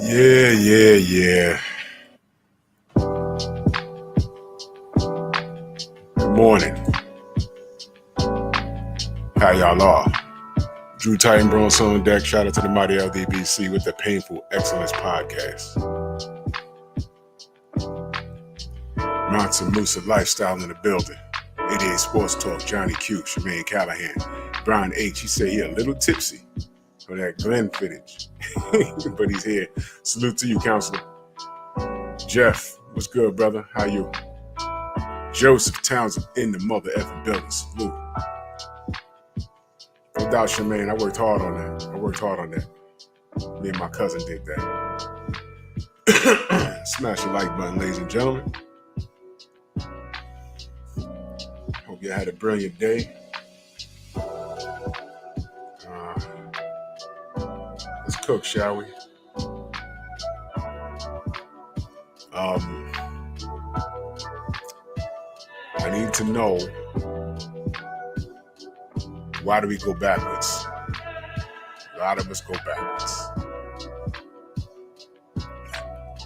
Yeah. Good morning. How y'all are? Drew Titan Bronze on deck. Shout out to the mighty LDBC with the Painful Excellence Podcast. Monster Musa Lifestyle in the building. 88 Sports Talk, Johnny Q, Shemaine Callahan. Brian H, he said he a little tipsy for that Glenn footage. But he's here. Salute to you, counselor. Jeff, what's good, brother? How you? Joseph Townsend in the mother effing building. Salute. No doubt, Shemaine, I worked hard on that. Me and my cousin did that. Smash the like button, ladies and gentlemen. Hope you had a brilliant day. Let's cook, shall we? I need to know, why do we go backwards? A lot of us go backwards.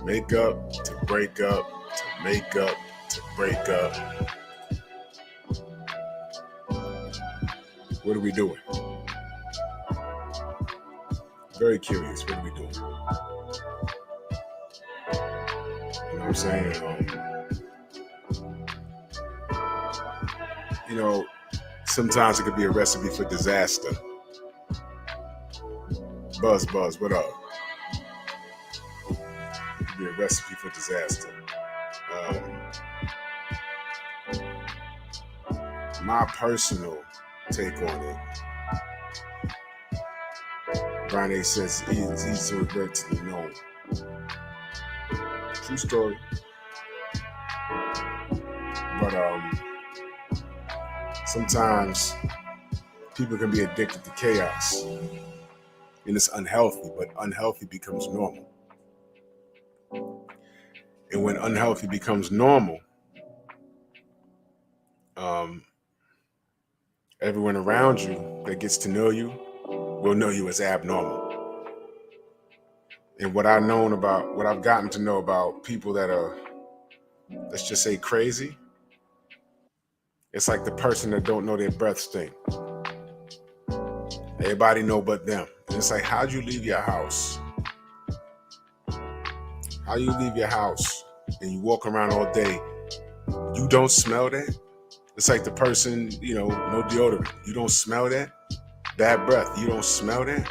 Make up, to break up, to make up, to break up. What are we doing? Very curious, what are we doing? You know what I'm saying? Sometimes it could be a recipe for disaster. Buzz, what up? It could be a recipe for disaster. My personal take on it, Brian A says it's easy to regret to be known. True story. But sometimes people can be addicted to chaos. And it's unhealthy, but unhealthy becomes normal. And when unhealthy becomes normal, everyone around you that gets to know you will know you as abnormal. And what I've gotten to know about people that are, let's just say, crazy, it's like the person that don't know their breath stink. Everybody know but them. And it's like, how'd you leave your house? How you leave your house and you walk around all day, you don't smell that? It's like the person, no deodorant. You don't smell that? Bad breath. You don't smell that?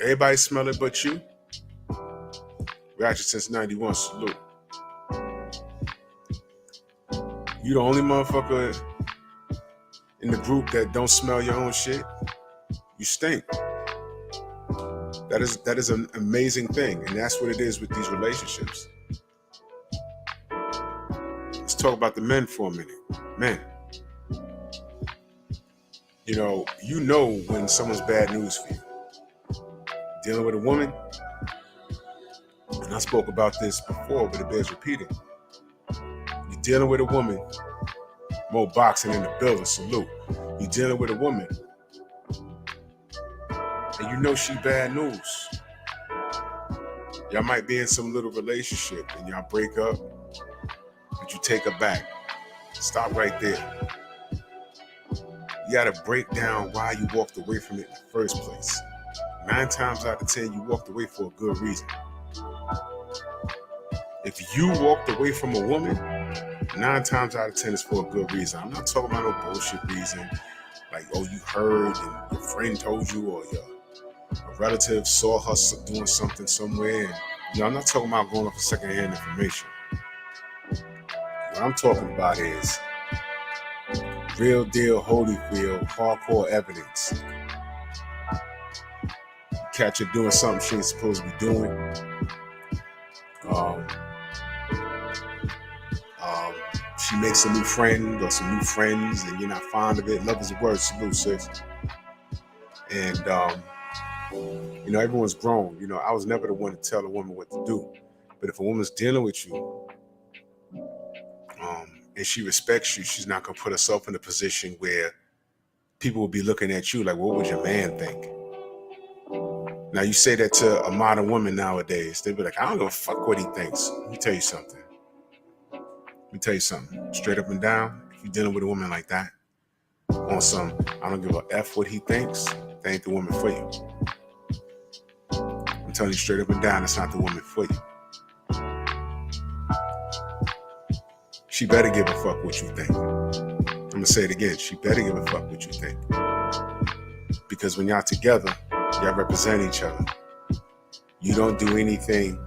Everybody smell it but you? Ratchet since 91, salute. You the only motherfucker in the group that don't smell your own shit? You stink. That is an amazing thing, and that's what it is with these relationships. Let's talk about the men for a minute. Men. You know when someone's bad news for you. Dealing with a woman, and I spoke about this before, but it bears repeating. You're dealing with a woman, more boxing in the building, salute. You're dealing with a woman, and you know she bad news. Y'all might be in some little relationship, and y'all break up, but you take her back. Stop right there. You gotta break down why you walked away from it in the first place. 9 times out of 10, you walked away for a good reason. If you walked away from a woman, 9 times out of 10 is for a good reason. I'm not talking about no bullshit reason, like, you heard and your friend told you, or a relative saw her doing something somewhere. And, I'm not talking about going off of secondhand information. What I'm talking about is real deal, Holyfield, hardcore evidence. Catch her doing something she ain't supposed to be doing. She makes a new friend or some new friends, and you're not fond of it. Love is a word, salute, sis. And everyone's grown. I was never the one to tell a woman what to do. But if a woman's dealing with you, and she respects you, she's not gonna put herself in a position where people will be looking at you like, what would your man think? Now you say that to a modern woman nowadays, they'd be like, I don't give a fuck what he thinks. Let me tell you something. Straight up and down, if you're dealing with a woman like that, on some, I don't give a F what he thinks, that ain't the woman for you. I'm telling you straight up and down, it's not the woman for you. She better give a fuck what you think. I'm gonna say it again. She better give a fuck what you think. Because when y'all together, y'all represent each other. You don't do anything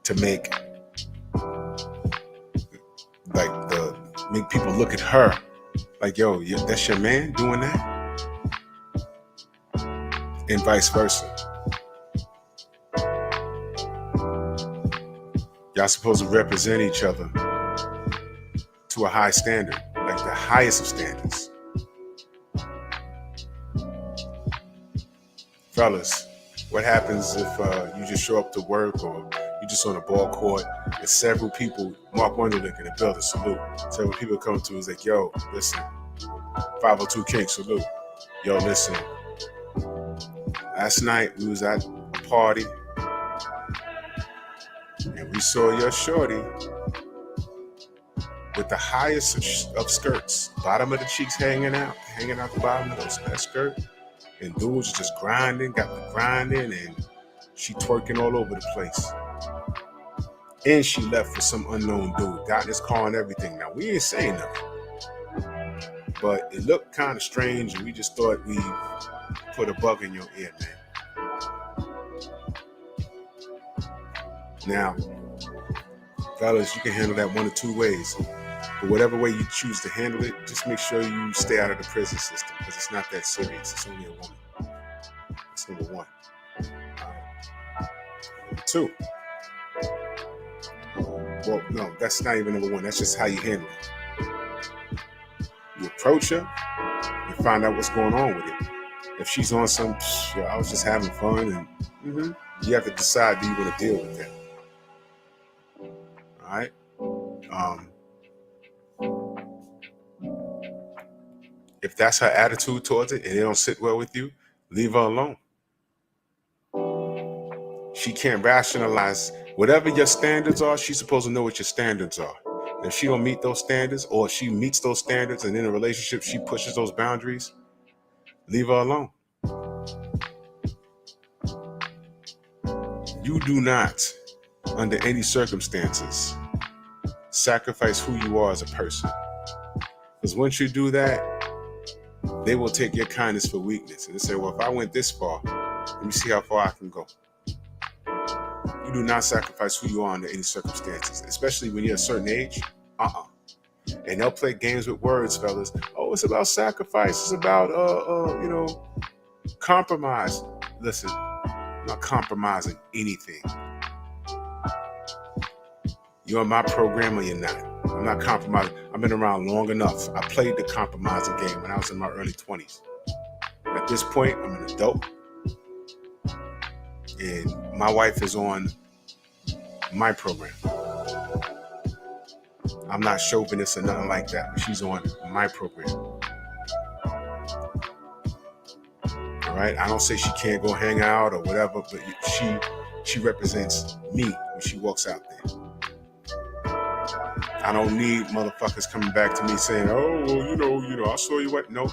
to make people look at her like, yo, that's your man doing that? And vice versa. Y'all supposed to represent each other to a high standard, like the highest of standards. Fellas, what happens if you just show up to work or you just on a ball court and several people, Mark Wonderlick in the building, salute. Several people come to us like, yo, listen, 502 King, salute. Yo, listen, last night we was at a party and we saw your shorty with the highest of skirts, bottom of the cheeks hanging out the bottom of that skirt. And dudes just got the grinding, and she twerking all over the place. And she left for some unknown dude, got in his car and everything. Now, we ain't saying nothing, but it looked kind of strange, and we just thought we'd put a bug in your ear, man. Now, fellas, you can handle that one or two ways. But whatever way you choose to handle it, just make sure you stay out of the prison system, because it's not that serious. It's only a woman. That's number one. Number two. Well, no, that's not even number one. That's just how you handle it. You approach her and find out what's going on with it. If she's on some, I was just having fun, and you have to decide, do you want to deal with that? All right. If that's her attitude towards it and it don't sit well with you, leave her alone. She can't rationalize whatever your standards are. She's supposed to know what your standards are. If she don't meet those standards, or if she meets those standards and in a relationship she pushes those boundaries, leave her alone. You do not, under any circumstances, sacrifice who you are as a person. Because once you do that, they will take your kindness for weakness. And they say, well, if I went this far, let me see how far I can go. You do not sacrifice who you are under any circumstances, especially when you're a certain age. And they'll play games with words, fellas. Oh, it's about sacrifice. It's about, compromise. Listen, I'm not compromising anything. You're on my program or you're not. I'm not compromising. I've been around long enough. I played the compromising game when I was in my early 20s. At this point, I'm an adult. And my wife is on my program. I'm not chauvinist or nothing like that, but she's on my program. All right? I don't say she can't go hang out or whatever, but she represents me when she walks out there. I don't need motherfuckers coming back to me saying, oh, well, I saw you what? No,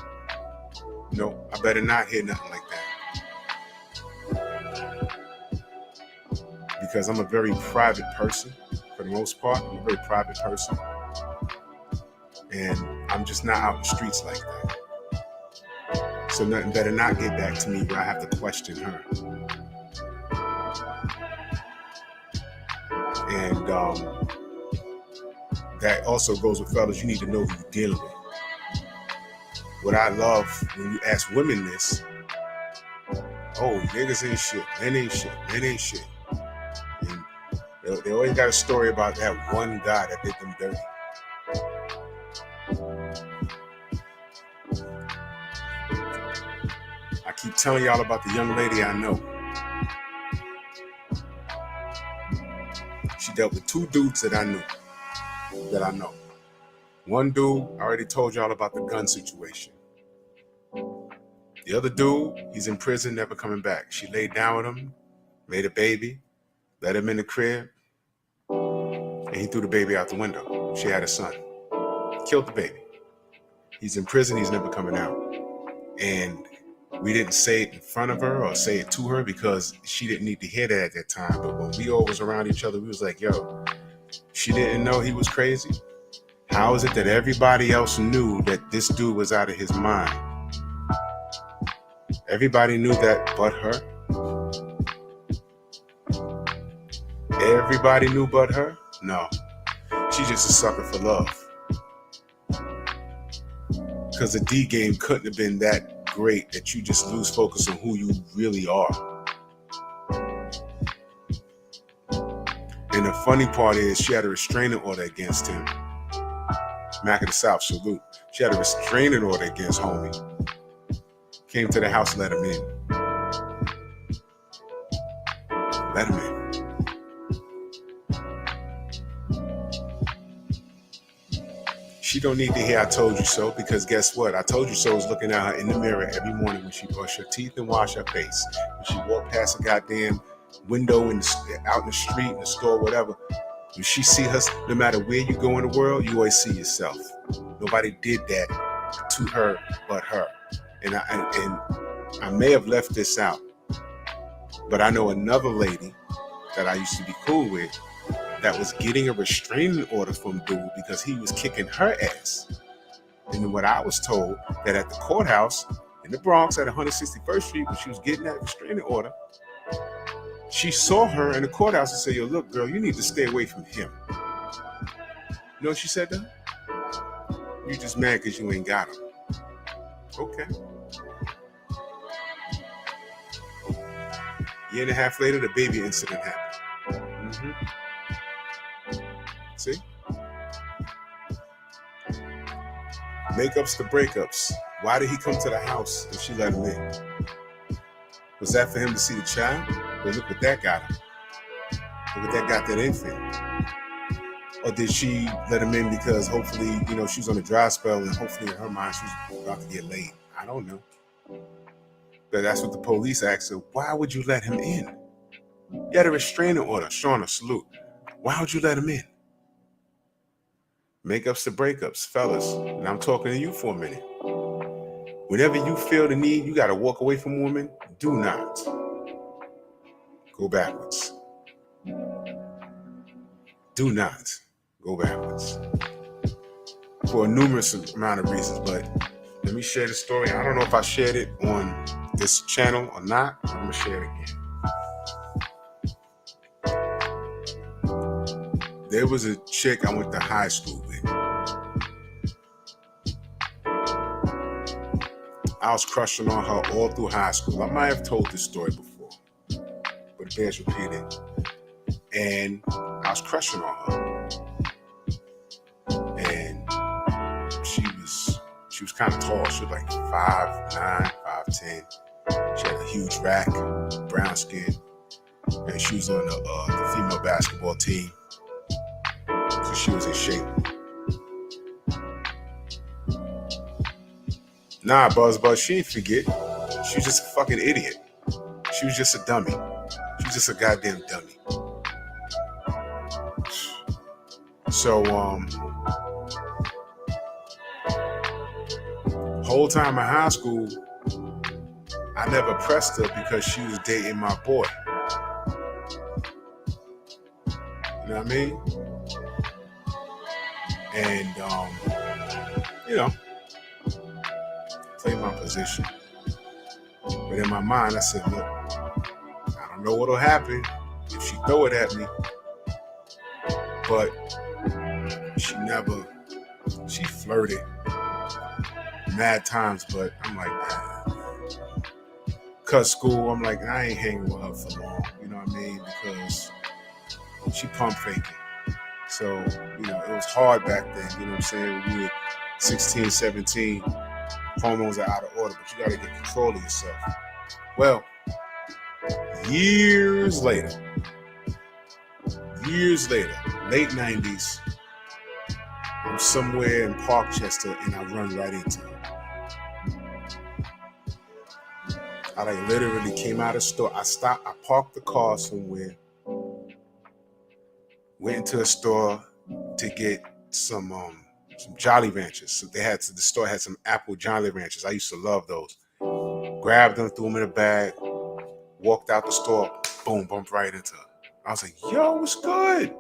I better not hear nothing like that. Because I'm a very private person, for the most part. I'm a very private person. And I'm just not out in the streets like that. So nothing better not get back to me where I have to question her. And that also goes with fellas. You need to know who you're dealing with. What I love when you ask women this, oh, niggas ain't shit, men ain't shit. And they always got a story about that one guy that did them dirty. I keep telling y'all about the young lady I know. She dealt with two dudes that I know. One dude, I already told y'all about the gun situation. The other dude, he's in prison, never coming back. She laid down with him, made a baby, let him in the crib, and he threw the baby out the window. She had a son. Killed the baby. He's in prison, he's never coming out. And we didn't say it in front of her or say it to her because she didn't need to hear that at that time. But when we all was around each other, we was like, yo, she didn't know he was crazy. How is it that everybody else knew that this dude was out of his mind? Everybody knew that but her. Everybody knew but her? No. She's just a sucker for love. Because the D game couldn't have been that great that you just lose focus on who you really are. And the funny part is she had a restraining order against him. Mac of the South, salute. She had a restraining order against homie. Came to the house, let him in. Let him in. She don't need to hear I told you so, because guess what? I told you so is looking at her in the mirror every morning when she brush her teeth and wash her face. When she walk past a goddamn window out in the street, in the store, whatever. When she see us, no matter where you go in the world, you always see yourself. Nobody did that to her but her. And I may have left this out, but I know another lady that I used to be cool with that was getting a restraining order from dude because he was kicking her ass. And then what I was told, that at the courthouse in the Bronx at 161st Street, when she was getting that restraining order, she saw her in the courthouse and said, yo, look, girl, you need to stay away from him. You know what she said to her? You just mad because you ain't got him. Okay. Year and a half later, the baby incident happened. Mm-hmm. See? Makeups to breakups. Why did he come to the house if she let him in? Was that for him to see the child? Well, look what that got him. Look what that got that infant. Or did she let him in because hopefully, she was on a dry spell and hopefully in her mind she was about to get laid? I don't know. But that's what the police asked her. Why would you let him in? You had a restraining order. Shauna, salute. Why would you let him in? Makeups to breakups, fellas. And I'm talking to you for a minute. Whenever you feel the need, you got to walk away from a woman. Do not go backwards. Do not go backwards. For a numerous amount of reasons, but let me share the story. I don't know if I shared it on this channel or not. I'm going to share it again. There was a chick I went to high school with. I was crushing on her all through high school. I might have told this story before, but it bears repeating. And I was crushing on her. And she was kind of tall. She was like 5'9", 5'10". She had a huge rack, brown skin, and she was on the female basketball team. So she was in shape. Nah, Buzz, she didn't forget. She was just a fucking idiot. She was just a dummy. She was just a goddamn dummy. So, whole time in high school, I never pressed her because she was dating my boy. You know what I mean? And, play my position. But in my mind, I said, look, I don't know what'll happen if she throw it at me. But she flirted mad times, but I'm like, cut school, I'm like, I ain't hanging with her for long, you know what I mean? Because she pump faking. So, it was hard back then, you know what I'm saying? When you were 16, 17, hormones are out of order, but you got to get control of yourself. Well, years later, late 90s, I'm somewhere in Parkchester and I run right into her. I like literally came out of the store. I parked the car somewhere, went into a store to get some Jolly Ranchers. So the store had some apple Jolly Ranchers. I used to love those. Grabbed them, threw them in a bag, walked out the store, boom, bumped right into her. I was like, yo, what's good?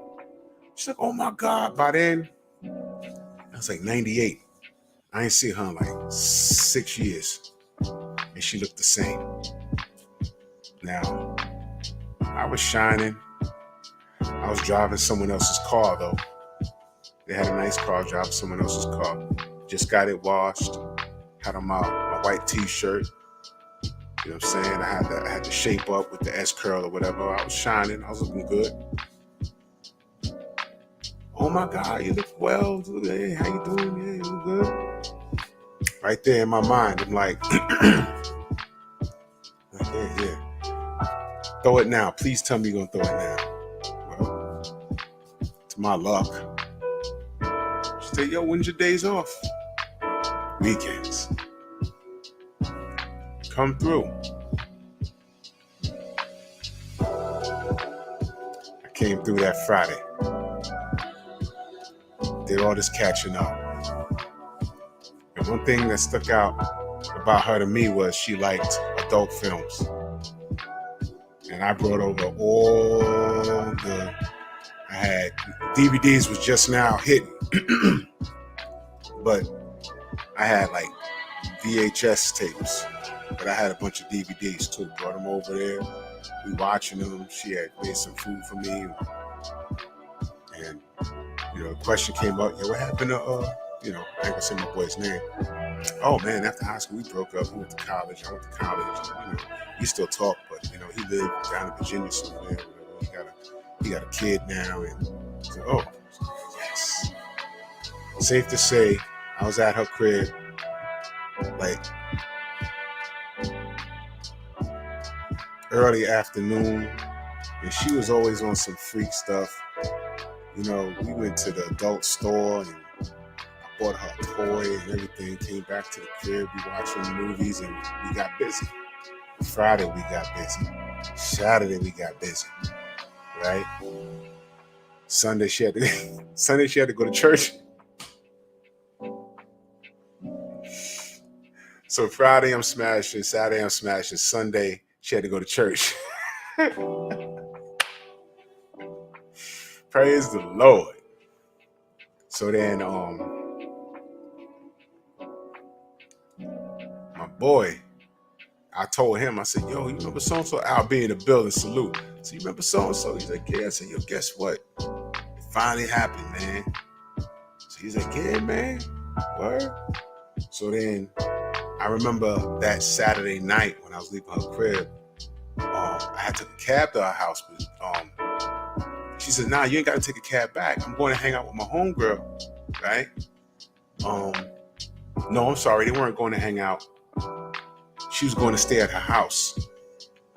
She's like, oh my God. By then, I was like 98. I ain't seen her in like 6 years. And she looked the same. Now, I was shining. I was driving someone else's car though. They had a nice car, driving someone else's car. Just got it washed. Had on my white t-shirt. You know what I'm saying? I had to shape up with the S curl or whatever. I was shining. I was looking good. Oh my God, you look well. Hey, how you doing? Yeah, you look good. Right there in my mind, I'm like, yeah. Throw it now. Please tell me you're gonna throw it now. Well, to my luck. She said, yo, when's your days off? Weekends. Come through. I came through that Friday. Did all this catching up. And one thing that stuck out about her to me was she liked adult films. And I brought over I had DVDs was just now hitting. But I had like VHS tapes. But I had a bunch of DVDs too. Brought them over there. We watching them. She had made some food for me. And, the question came up, what happened to, I ain't gonna say my boy's name. Oh man, after high school we broke up. We went to college. I went to college. We still talk, but he lived down in Virginia somewhere. He got a kid now, and so, yes. Safe to say, I was at her crib, like early afternoon, and she was always on some freak stuff. We went to the adult store and I bought her a toy and everything. Came back to the crib, we watching movies, and we got busy. Friday we got busy. Saturday we got busy. Right? Sunday she had to go to church. So Friday I'm smashing, Saturday I'm smashing, Sunday she had to go to church. Praise the Lord. So then my boy, I told him, I said, yo, you remember so-and-so? I'll be in the building, salute. So you remember so-and-so? He's like, yeah. I said, yo, guess what? It finally happened, man. So he's like, yeah, man. Word? So then I remember that Saturday night when I was leaving her crib, I had to take a cab to her house, but she said, nah, you ain't got to take a cab back. I'm going to hang out with my homegirl, right? No, I'm sorry. They weren't going to hang out. She was going to stay at her house.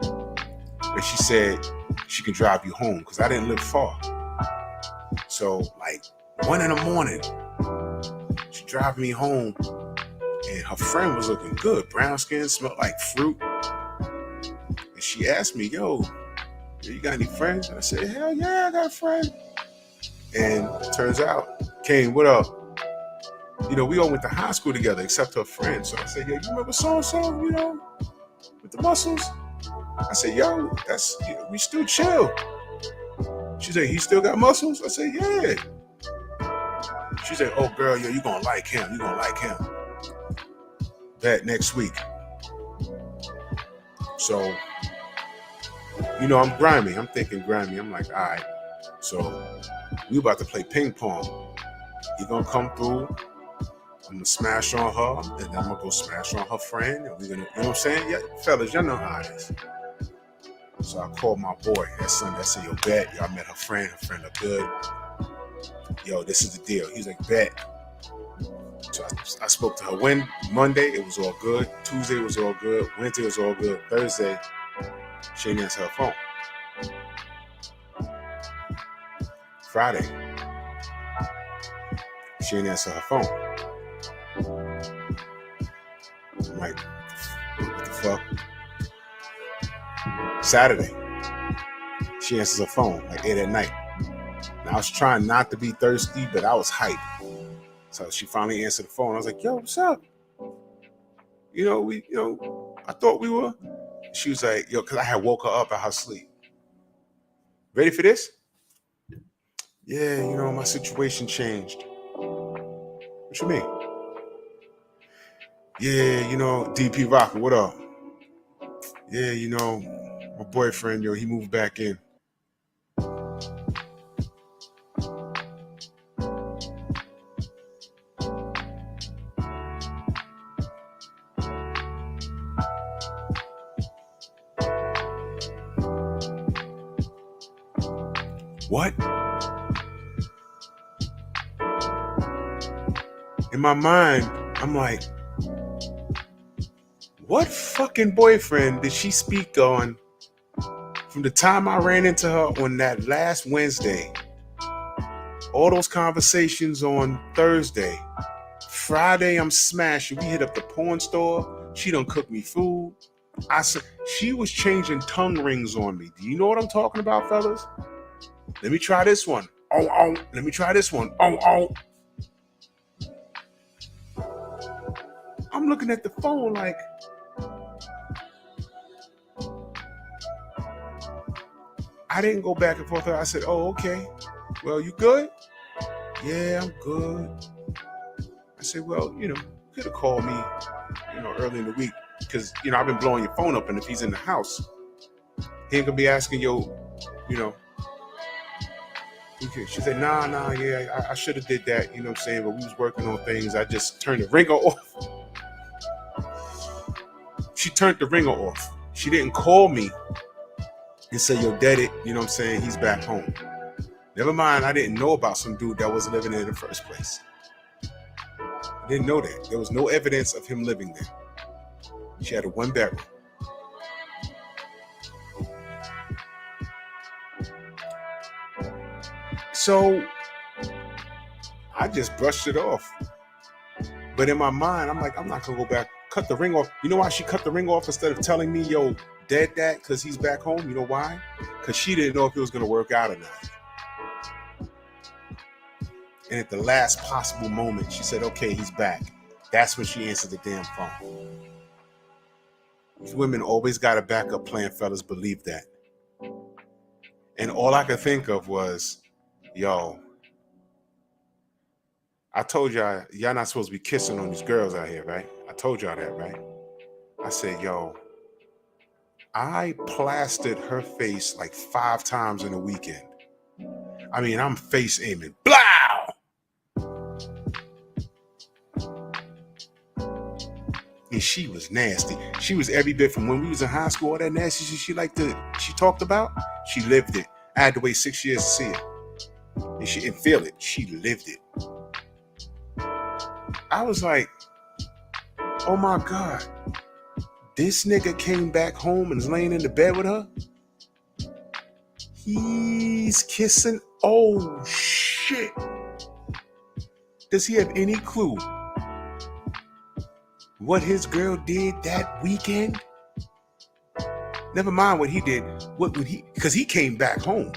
And she said she could drive you home because I didn't live far. So, like, 1 a.m, she drove me home. And her friend was looking good. Brown skin, smelled like fruit. And she asked me, yo, you got any friends? And I said, hell yeah, I got a friend. And it turns out, Kane, what up? We all went to high school together except her friend. So I said, yo, you remember so-and-so, with the muscles? I said, yo, we still chill. She said, he still got muscles? I said, yeah. She said, oh, girl, yo, you gonna like him. You gonna like him. That next week. So, I'm grimy. I'm thinking grimy. I'm like, all right. So, we about to play ping pong. He gonna come through. I'm gonna smash on her, and then I'm gonna go smash on her friend, and we're gonna, you know what I'm saying? Yeah, fellas, y'all know how it is. So I called my boy that Sunday. I said, yo, bet. Yo, I met her friend looked good. Yo, this is the deal. He's like, bet. So I spoke to her Monday, it was all good. Tuesday was all good. Wednesday was all good. Thursday, she didn't answer her phone. Friday, she didn't answer her phone. I'm like, what the fuck? Saturday. She answers her phone like 8 at night. Now, I was trying not to be thirsty, but I was hyped. So she finally answered the phone. I was like, yo, what's up? I thought we were. She was like, yo, because I had woke her up out her sleep. Ready for this? Yeah, my situation changed. What you mean? Yeah, DP Rocker, what up? Yeah, my boyfriend, he moved back in. What? In my mind, I'm like, what fucking boyfriend did she speak on from the time I ran into her on that last Wednesday? All those conversations on Thursday. Friday, I'm smashing. We hit up the porn store. She done cooked me food. I said she was changing tongue rings on me. Do you know what I'm talking about, fellas? Let me try this one. Oh. Let me try this one. Oh. I'm looking at the phone like, I didn't go back and forth. I said, oh, okay. Well, you good? Yeah, I'm good. I said, well, you could have called me, early in the week because, I've been blowing your phone up, and if he's in the house, he ain't gonna be asking okay. She said, nah, yeah, I should have did that, you know what I'm saying? But we was working on things. I just turned the ringer off. She turned the ringer off. She didn't call me and say, yo, daddy, you know what I'm saying? He's back home. Never mind, I didn't know about some dude that wasn't living there in the first place. I didn't know that. There was no evidence of him living there. She had a one bedroom. So I just brushed it off. But in my mind, I'm like, I'm not going to go back, cut the ring off. You know why she cut the ring off instead of telling me, yo, dead that, because he's back home? You know why? Because she didn't know if it was going to work out or not. And at the last possible moment, she said, okay, he's back. That's when she answered the damn phone. These women always got a backup plan, fellas. Believe that. And all I could think of was, yo, I told y'all not supposed to be kissing on these girls out here, right? I told y'all that, right? I said, yo, I plastered her face like 5 times in a weekend. I mean, I'm face aiming. Blow! And she was nasty. She was every bit from when we was in high school, all that nasty shit she talked about. She lived it. I had to wait 6 years to see it. And she didn't feel it. She lived it. I was like, oh my God. This nigga came back home and is laying in the bed with her? He's kissing? Oh, shit. Does he have any clue what his girl did that weekend? Never mind what he did. Because he came back home.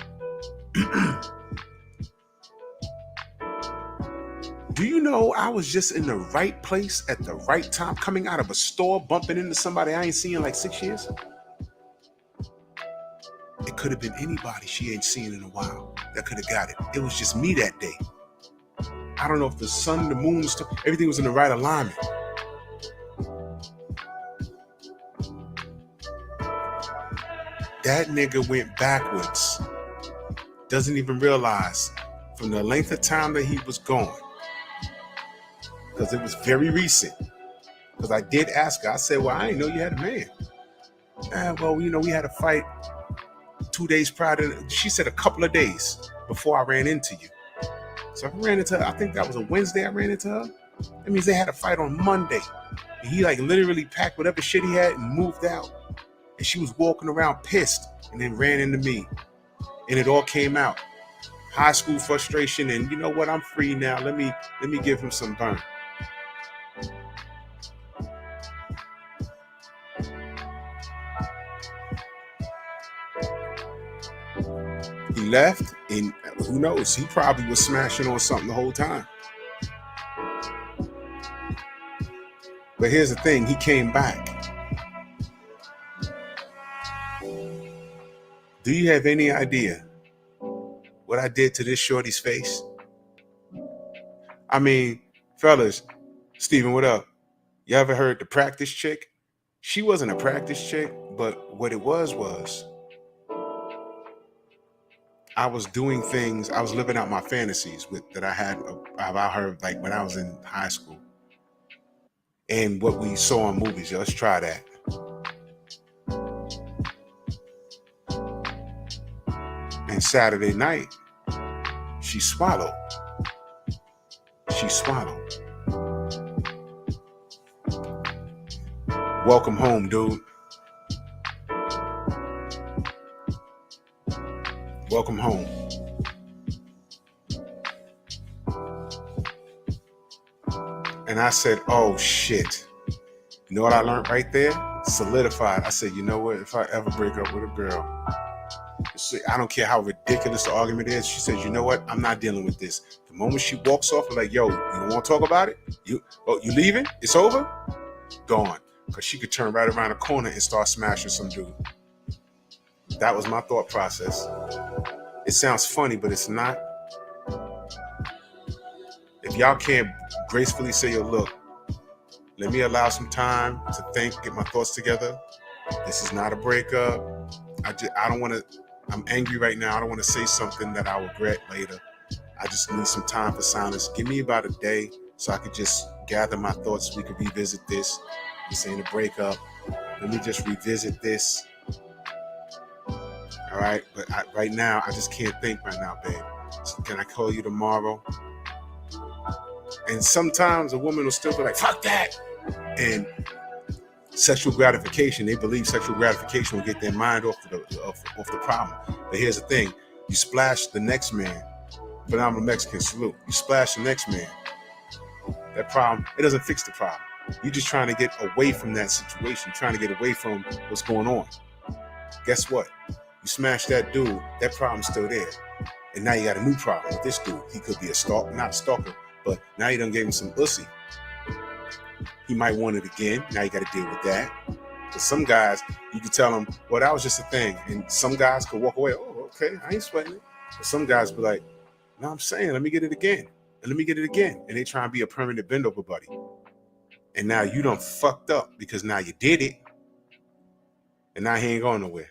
Do you know I was just in the right place at the right time, coming out of a store, bumping into somebody I ain't seen in like 6 years? It could have been anybody she ain't seen in a while that could have got it. It was just me that day. I don't know if the sun, the moon, everything was in the right alignment. That nigga went backwards. Doesn't even realize from the length of time that he was gone. Because it was very recent. Because I did ask her. I said, well, I didn't know you had a man. Well, we had a fight 2 days prior to, she said a couple of days before I ran into you. So I ran into her, I think that was a Wednesday I ran into her. That means they had a fight on Monday. And he like literally packed whatever shit he had and moved out. And she was walking around pissed and then ran into me. And it all came out. High school frustration, and you know what? I'm free now. Let me give him some burn. He left, and who knows? He probably was smashing on something the whole time. But here's the thing, he came back. Do you have any idea what I did to this shorty's face? I mean, fellas, Steven, what up? You ever heard the practice chick? She wasn't a practice chick, but what it was I was doing things, I was living out my fantasies that I had about her, like when I was in high school. And what we saw in movies, let's try that. And Saturday night, she swallowed. Welcome home, dude. Welcome home. And I said, oh shit. You know what I learned right there? Solidified. I said, you know what? If I ever break up with a girl, I don't care how ridiculous the argument is. She says, you know what? I'm not dealing with this. The moment she walks off, I'm like, yo, you don't want to talk about it? You leaving? It's over? Gone. Because she could turn right around the corner and start smashing some dude. That was my thought process. It sounds funny, but it's not. If y'all can't gracefully say, yo, look, let me allow some time to think, get my thoughts together. This is not a breakup. I don't want to, I'm angry right now. I don't want to say something that I'll regret later. I just need some time for silence. Give me about a day so I could just gather my thoughts. We could revisit this. This ain't a breakup. Let me just revisit this. All right. But right now, I just can't think right now, babe. So can I call you tomorrow? And sometimes a woman will still be like, fuck that. And sexual gratification, they believe sexual gratification will get their mind off the problem. But here's the thing. You splash the next man. Phenomenal Mexican salute. You splash the next man. That problem, it doesn't fix the problem. You're just trying to get away from that situation, trying to get away from what's going on. Guess what? You smash that dude, that problem's still there. And now you got a new problem with this dude. He could be a stalker, not a stalker, but now you done gave him some pussy. He might want it again. Now you got to deal with that. But some guys, you can tell them, well, that was just a thing. And some guys could walk away. Oh, okay, I ain't sweating it. But some guys be like, no, I'm saying, let me get it again. And let me get it again. And they try and be a permanent bend over buddy. And now you done fucked up because now you did it. And now he ain't going nowhere.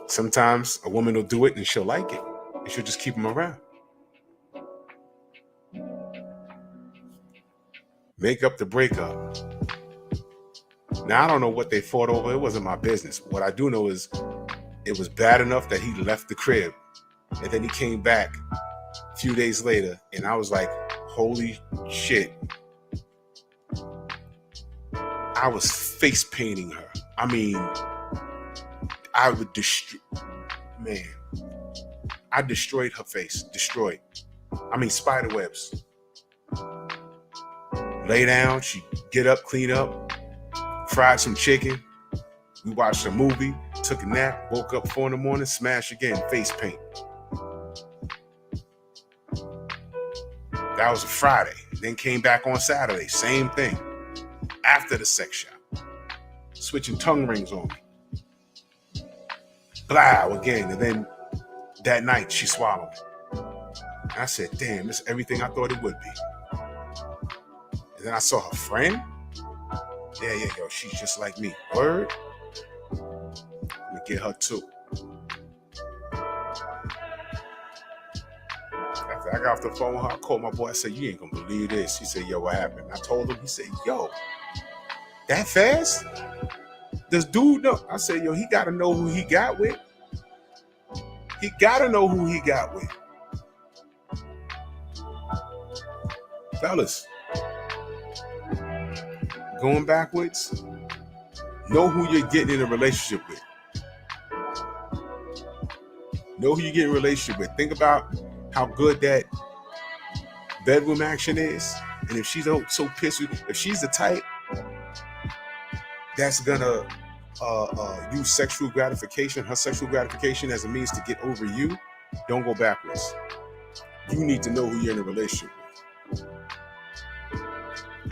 Sometimes a woman will do it and she'll like it. And she'll just keep him around. Make up the breakup. Now, I don't know what they fought over. It wasn't my business. What I do know is it was bad enough that he left the crib. And then he came back a few days later. And I was like, holy shit. I was face painting her. I mean, I would I destroyed her face. Destroyed. I mean, spider webs. Lay down, she get up, clean up, fried some chicken. We watched a movie, took a nap, woke up 4 a.m, smash again, face paint. That was a Friday. Then came back on Saturday, same thing. After the sex shop, switching tongue rings on me. Blow again, and then that night she swallowed me. And I said, damn, this is everything I thought it would be. And then I saw her friend. Yeah, yo, she's just like me. Word? Let me get her too. After I got off the phone with her, I called my boy. I said, you ain't gonna believe this. He said, yo, what happened? I told him. He said, yo, that fast? This dude know? I said, yo, he gotta know who he got with. He gotta know who he got with. Fellas, going backwards, know who you're getting in a relationship with. Know who you're getting in a relationship with. Think about how good that bedroom action is. And if she's so pissed, if she's the type that's gonna use sexual gratification, her sexual gratification as a means to get over you, don't go backwards. You need to know who you're in a relationship with.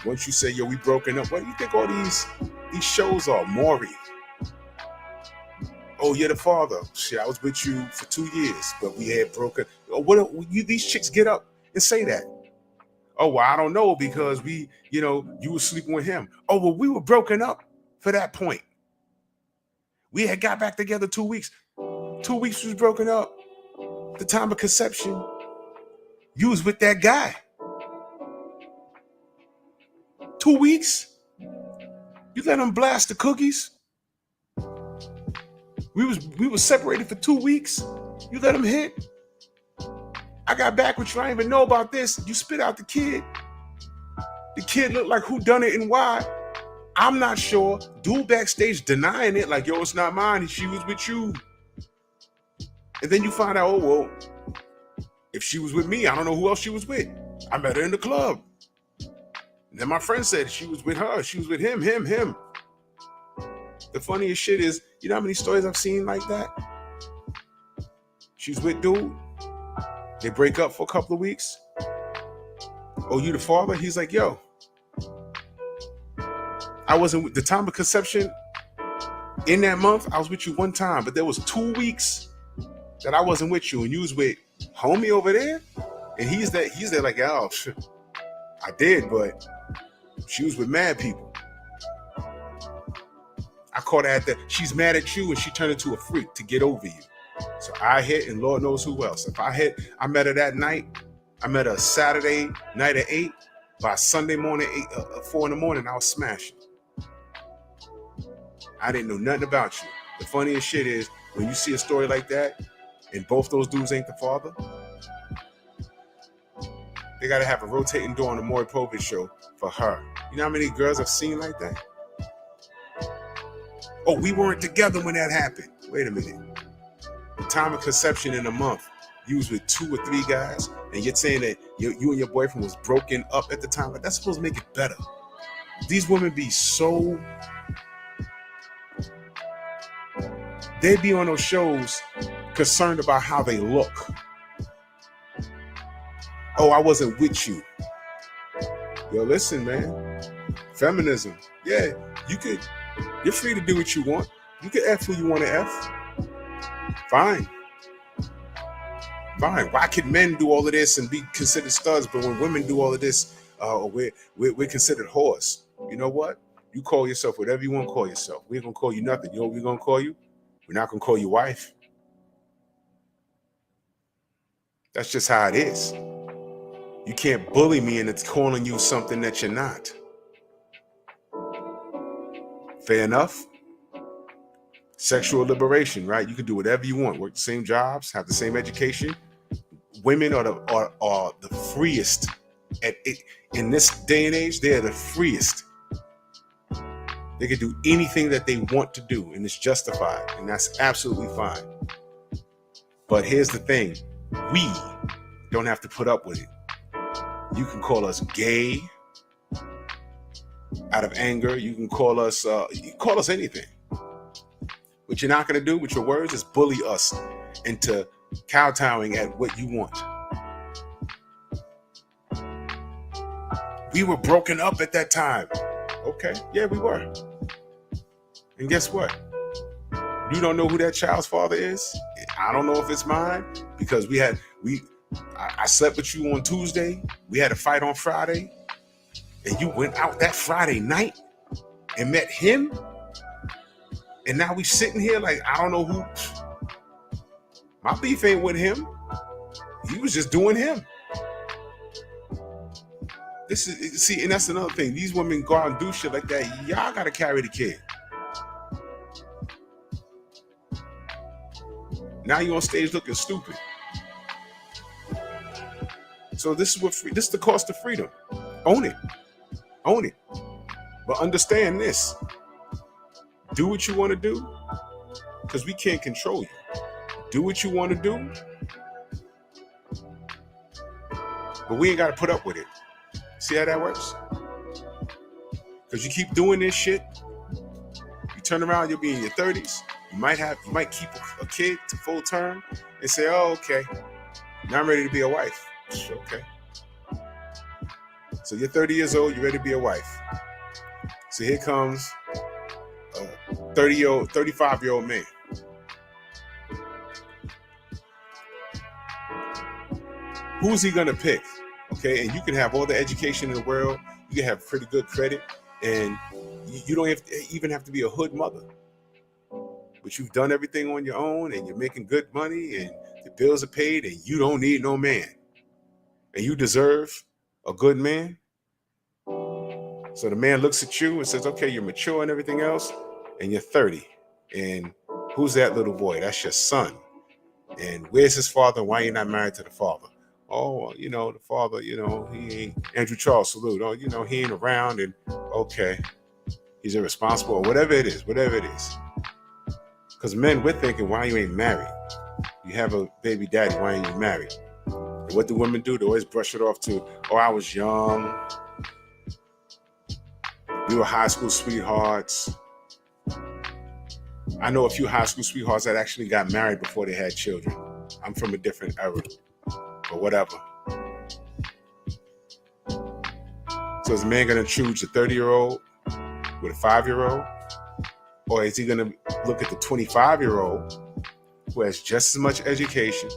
Once you say, yo, we broken up, what do you think all these shows are? Maury. Oh, you're the father. Shit, I was with you for 2 years, but we had broken. Oh, these chicks get up and say that. Oh, well, I don't know because you were sleeping with him. Oh, well, we were broken up for that point. We had got back together 2 weeks. 2 weeks was broken up. The time of conception, you was with that guy. 2 weeks? You let him blast the cookies? We were separated for 2 weeks. You let him hit? I got back with you. I didn't even know about this. You spit out the kid. The kid looked like who done it and why. I'm not sure. Dude backstage denying it, like, yo, it's not mine. She was with you. And then you find out, oh, well, if she was with me, I don't know who else she was with. I met her in the club. And then my friend said she was with her. She was with him. The funniest shit is, you know how many stories I've seen like that? She's with dude. They break up for a couple of weeks. Oh, you the father? He's like, yo, I wasn't with the time of conception. In that month, I was with you one time, but there was 2 weeks that I wasn't with you, and you was with homie over there. And he's there like, oh, I did, but she was with mad people. I caught her at that. She's mad at you, and she turned into a freak to get over you. So I hit, and Lord knows who else. If I hit, I met her that night. I met her Saturday night at 8. By Sunday morning, 4 in the morning, I was smashing. I didn't know nothing about you. The funniest shit is when you see a story like that, and both those dudes ain't the father, they got to have a rotating door on the Maury Povich show for her. You know how many girls I've seen like that? Oh, we weren't together when that happened. Wait a minute. The time of conception in a month, you was with 2 or 3 guys, and you're saying that you and your boyfriend was broken up at the time. But that's supposed to make it better. These women be so... They be on those shows concerned about how they look. Oh, I wasn't with you. Yo, listen, man. Feminism. Yeah, you're free to do what you want. You can F who you want to F. Fine. Why can men do all of this and be considered studs, but when women do all of this, we're considered whores? You know what? You call yourself whatever you want to call yourself. We ain't gonna call you nothing. You know what we're gonna call you? We're not gonna call you wife. That's just how it is. You can't bully me and it's calling you something that you're not. Fair enough? Sexual liberation, right? You can do whatever you want. Work the same jobs, have the same education. Women are the freest at it in this day and age. They're the freest. They can do anything that they want to do, and it's justified, and that's absolutely fine. But here's the thing: we don't have to put up with it. You can call us gay out of anger. You can call us anything. What you're not going to do with your words is bully us into kowtowing at what you want. We were broken up at that time. Okay, yeah, we were. And guess what? You don't know who that child's father is? I don't know if it's mine because I slept with you on Tuesday. We had a fight on Friday. And you went out that Friday night and met him. And now we sitting here like, I don't know who. My beef ain't with him. He was just doing him. And that's another thing. These women go out and do shit like that. Y'all gotta carry the kid. Now you on stage looking stupid. So this is the cost of freedom. Own it. But understand this. Do what you want to do, because we can't control you. Do what you want to do, but we ain't got to put up with it. See how that works? Because you keep doing this shit, you turn around, you'll be in your 30s. You might keep a kid to full term and say, oh, okay, now I'm ready to be a wife. Okay. So you're 30 years old, you're ready to be a wife. So here comes a 35-year-old man. Who's he gonna pick? Okay, and you can have all the education in the world, you can have pretty good credit, and you don't even have to be a hood mother. But you've done everything on your own, and you're making good money, and the bills are paid, and you don't need no man. And you deserve a good man. So the man looks at you and says, okay, you're mature and everything else, and you're 30. And who's that little boy? That's your son. And where's his father? Why are you not married to the father? Oh, the father, he ain't Andrew Charles Salute. Oh, he ain't around, and okay, he's irresponsible, or whatever it is. Because men, we're thinking, why you ain't married? You have a baby daddy, why ain't you married? And what do women do? They always brush it off to, oh, I was young. We were high school sweethearts. I know a few high school sweethearts that actually got married before they had children. I'm from a different era, but whatever. So is the man going to choose a 30-year-old with a 5-year-old? Or is he going to look at the 25-year-old who has just as much education,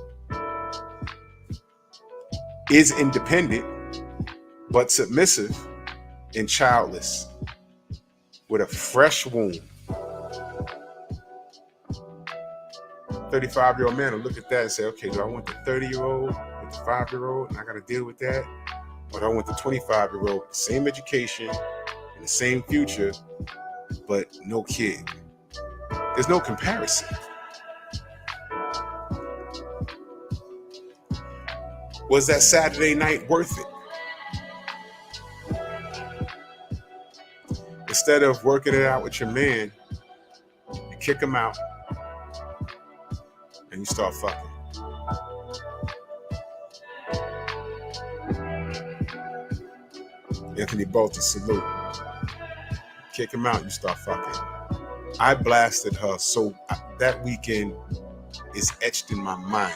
is independent, but submissive and childless, with a fresh womb? 35-year-old man will look at that and say, okay, do I want the 30-year-old with the 5-year-old and I got to deal with that? Or do I want the 25-year-old with the same education and the same future, but no kid? There's no comparison. Was that Saturday night worth it? Instead of working it out with your man, you kick him out and you start fucking. Anthony Bolton, salute. Kick him out, you start fucking. I blasted her, so that weekend is etched in my mind.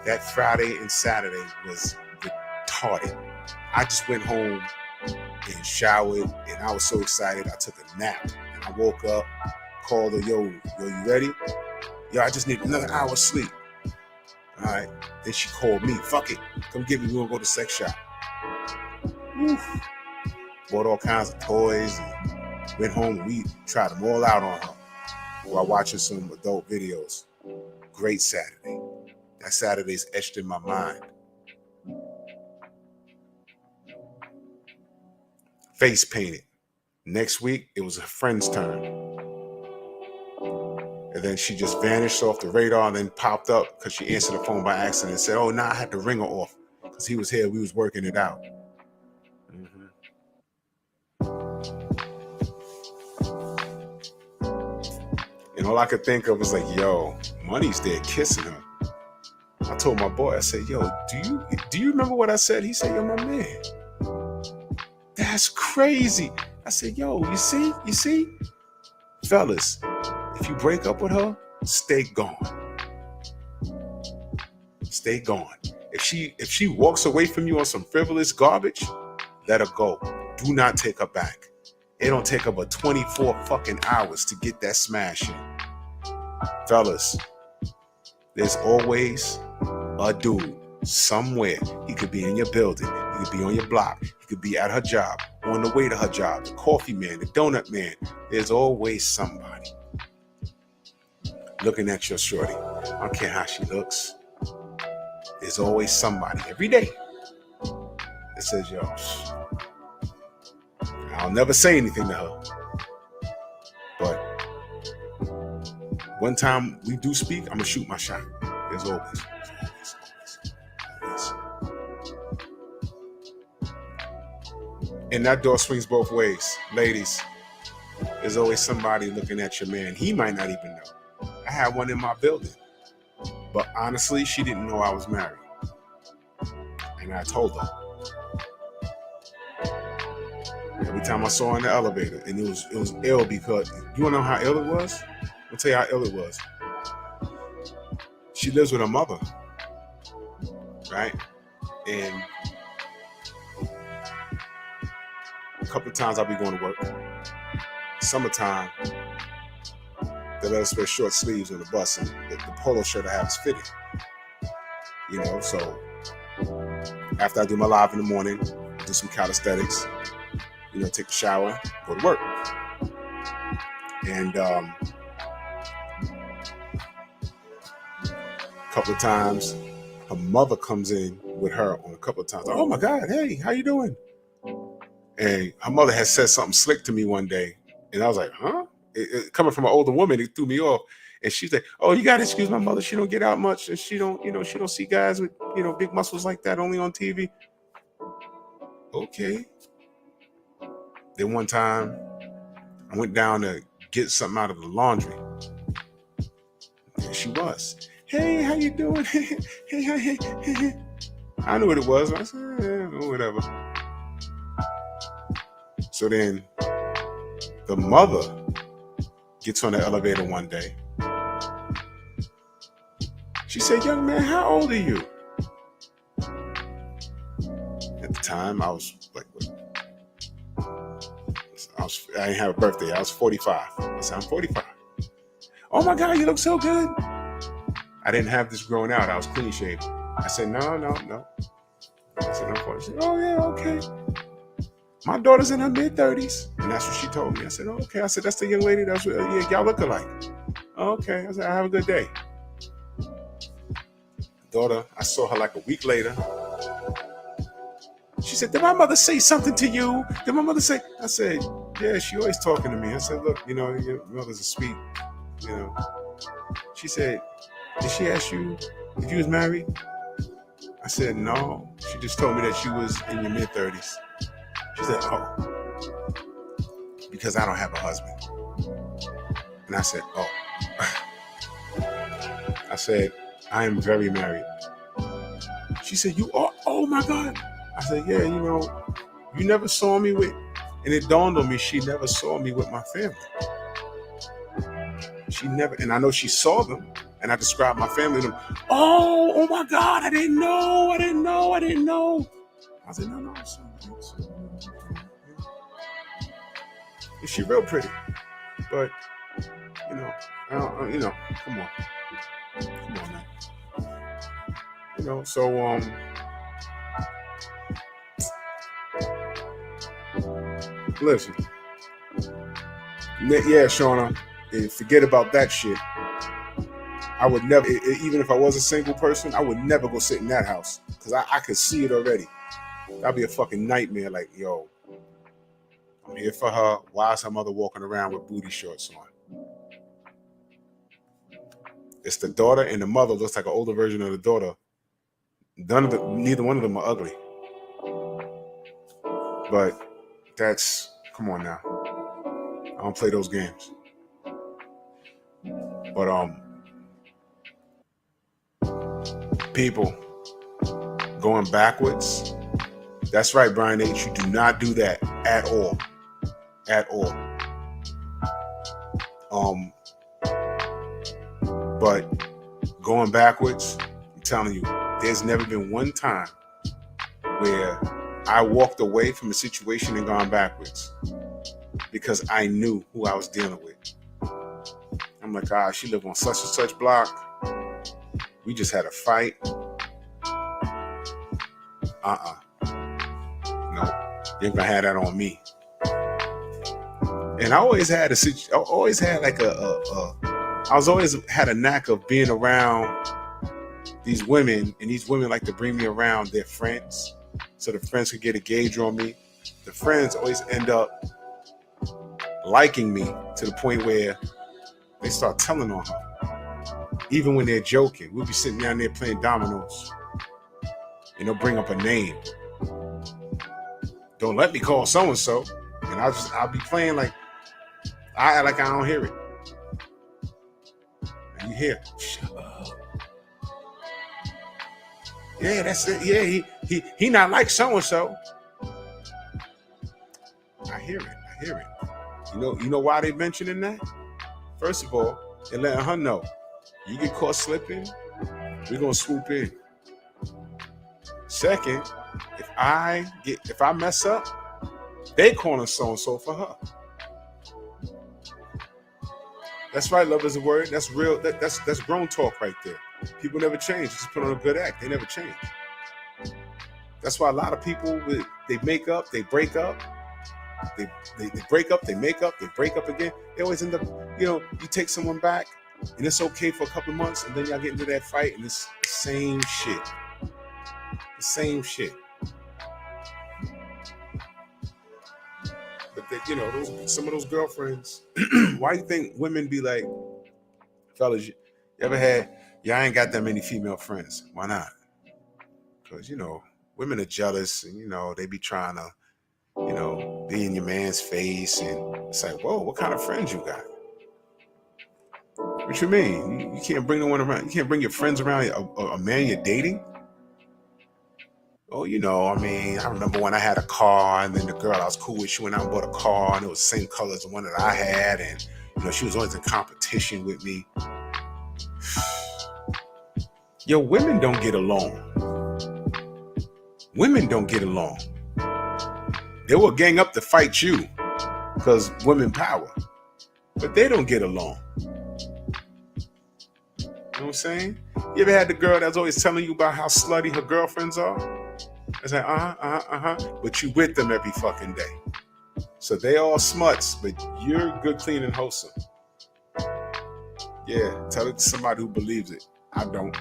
That Friday and Saturday was retarded. I just went home and showered, and I was so excited. I took a nap, and I woke up, called her, yo, you ready? Yo, I just need another hour's sleep. All right. Then she called me. Fuck it. Come get me. We're going to go to the sex shop. Oof. Bought all kinds of toys and went home and we tried them all out on her while watching some adult videos. Great Saturday. That Saturday's etched in my mind. Face painted. Next week, it was a friend's turn. And then she just vanished off the radar and then popped up because she answered the phone by accident and said, oh, nah, I had to ring her off because he was here. We was working it out. And all I could think of was like, yo, Money's there kissing her. I told my boy, I said, yo, do you remember what I said? He said, you're my man. That's crazy. I said, yo, you see? Fellas, if you break up with her, stay gone. Stay gone. If she walks away from you on some frivolous garbage, let her go. Do not take her back. It don't take her but 24 fucking hours to get that smash in. Fellas, there's always a dude somewhere. He could be in your building. He could be on your block. He could be at her job, on the way to her job, the coffee man, the donut man. There's always somebody looking at your shorty. I don't care how she looks. There's always somebody every day that says, yo, I'll never say anything to her. But one time we do speak, I'm going to shoot my shot. There's always. And that door swings both ways. Ladies, there's always somebody looking at your man. He might not even know. I had one in my building. But honestly, she didn't know I was married. And I told her. Every time I saw her in the elevator, and it was ill because you wanna know how ill it was? I'll tell you how ill it was. She lives with her mother, right? And a couple of times I'll be going to work. Summertime, they let us wear short sleeves on the bus, and the polo shirt I have is fitted. You know, so after I do my live in the morning, do some calisthenics, you know, take a shower, go to work. And a couple of times, her mother comes in with her on a couple of times. Oh my God, hey, how you doing? And her mother had said something slick to me one day, and I was like, huh? Coming from an older woman, it threw me off. And she's like, oh, you gotta excuse my mother. She don't get out much, and she don't see guys with, big muscles like that only on TV. Okay. Then one time, I went down to get something out of the laundry. There she was. Hey, how you doing? Hey. I knew what it was. I said, whatever. So then the mother gets on the elevator one day. She said, young man, how old are you? At the time, I was like, I didn't have a birthday. I was 45. I said, I'm 45. Oh my God, you look so good. I didn't have this grown out. I was clean shaven. I said, no. I said, no. She said, oh yeah, okay. My daughter's in her mid-30s. And that's what she told me. I said, oh, okay. I said, that's the young lady. That's what, yeah, y'all look alike. Oh, okay. I said, have a good day. Daughter, I saw her like a week later. She said, did my mother say something to you? Did my mother say? I said, yeah, she always talking to me. I said, look, your mother's a sweet, She said, did she ask you if you was married? I said, no. She just told me that she was in your mid-30s. She said, oh, because I don't have a husband. And I said, oh. I said, I am very married. She said, you are? Oh my God. I said, yeah, you never saw me with, and it dawned on me, she never saw me with my family. She never, and I know she saw them, and I described my family to them. Oh my God, I didn't know. I said, no. She real pretty, but, come on now. So, listen, yeah, Shauna, forget about that shit. I would never, even if I was a single person, I would never go sit in that house because I could see it already. That'd be a fucking nightmare. Like, yo, I'm here for her. Why is her mother walking around with booty shorts on? It's the daughter, and the mother looks like an older version of the daughter. Neither one of them are ugly. But come on now. I don't play those games. But people going backwards. That's right, Brian H. You do not do that at all. But going backwards, I'm telling you, there's never been one time where I walked away from a situation and gone backwards because I knew who I was dealing with. I'm like, she lived on such and such block. We just had a fight. No, you ain't gonna have that on me. And I always had had a knack of being around these women, and these women like to bring me around their friends so the friends could get a gauge on me. The friends always end up liking me to the point where they start telling on her. Even when they're joking, we'll be sitting down there playing dominoes and they'll bring up a name. Don't let me call so-and-so. And I'll be playing like I act like I don't hear it. And you hear, shut up. Yeah, that's it. Yeah, he not like so-and-so. hear it. You know why they mentioning that? First of all, they're letting her know, you get caught slipping, we're gonna swoop in. Second, if I mess up, they calling so and so for her. That's right, love is a word. That's real. That's grown talk right there. People never change. Just put on a good act. They never change. That's why a lot of people they make up, they break up, they break up, they make up, they break up again. They always end up, you take someone back, and it's okay for a couple of months, and then y'all get into that fight, and it's the same shit. The same shit. But some of those girlfriends, why do you think women be like, fellas, you ever had, I ain't got that many female friends. Why not? Because, women are jealous and, they be trying to, be in your man's face. And it's like, whoa, what kind of friends you got? What you mean? You can't bring no one around. You can't bring your friends around a man you're dating? Oh, I remember when I had a car and then the girl I was cool with, she went out and bought a car and it was the same color as the one that I had. And, she was always in competition with me. Yo, women don't get along. Women don't get along. They will gang up to fight you because women power. But they don't get along. You know what I'm saying? You ever had the girl that's always telling you about how slutty her girlfriends are? It's like, but you with them every fucking day. So they all smuts, but you're good, clean, and wholesome. Yeah, tell it to somebody who believes it. I don't.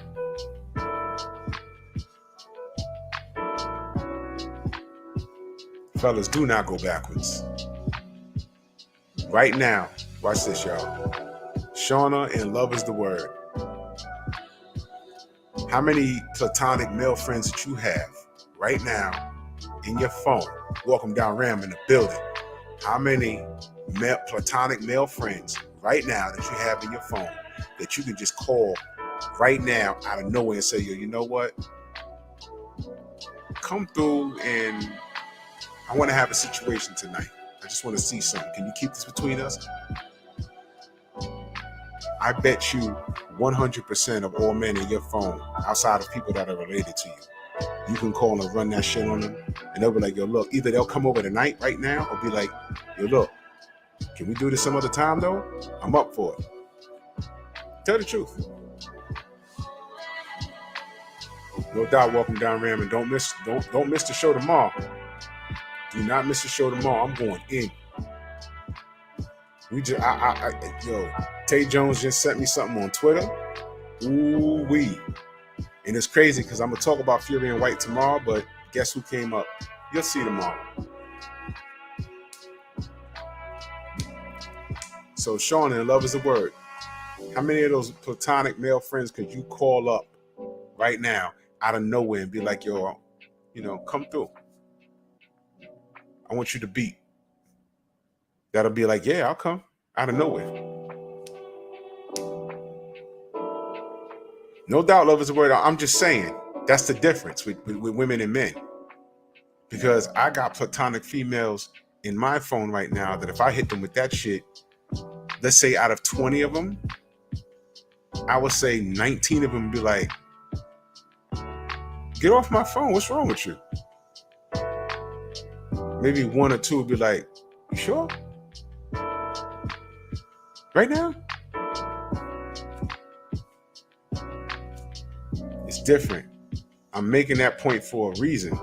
Fellas, do not go backwards. Right now, watch this, y'all. Shauna in Love is the Word. How many platonic male friends that you have right now in your phone? Welcome down Ram in the building. How many platonic male friends right now that you have in your phone that you can just call right now out of nowhere and say, yo, you know what? Come through and I want to have a situation tonight. I just want to see something. Can you keep this between us? I bet you 100% of all men in your phone, outside of people that are related to you, you can call and run that shit on them, and they'll be like, yo, look, either they'll come over tonight right now or be like, yo, look, can we do this some other time though? I'm up for it. Tell the truth. No doubt, welcome down Ram, and don't miss the show tomorrow. Do not miss the show tomorrow. I'm going in. Yo, Tay Jones just sent me something on Twitter. Ooh-wee. And it's crazy because I'm going to talk about Fury and White tomorrow, but guess who came up? You'll see tomorrow. So, Sean, in Love is a Word. How many of those platonic male friends could you call up right now out of nowhere and be like, yo, come through. I want you to beat. That'll be like, yeah, I'll come out of nowhere. No doubt, love is a word. I'm just saying that's the difference with women and men. Because I got platonic females in my phone right now that if I hit them with that shit, let's say out of 20 of them, I would say 19 of them would be like, get off my phone. What's wrong with you? Maybe one or two would be like, you sure? Right now? It's different. I'm making that point for a reason.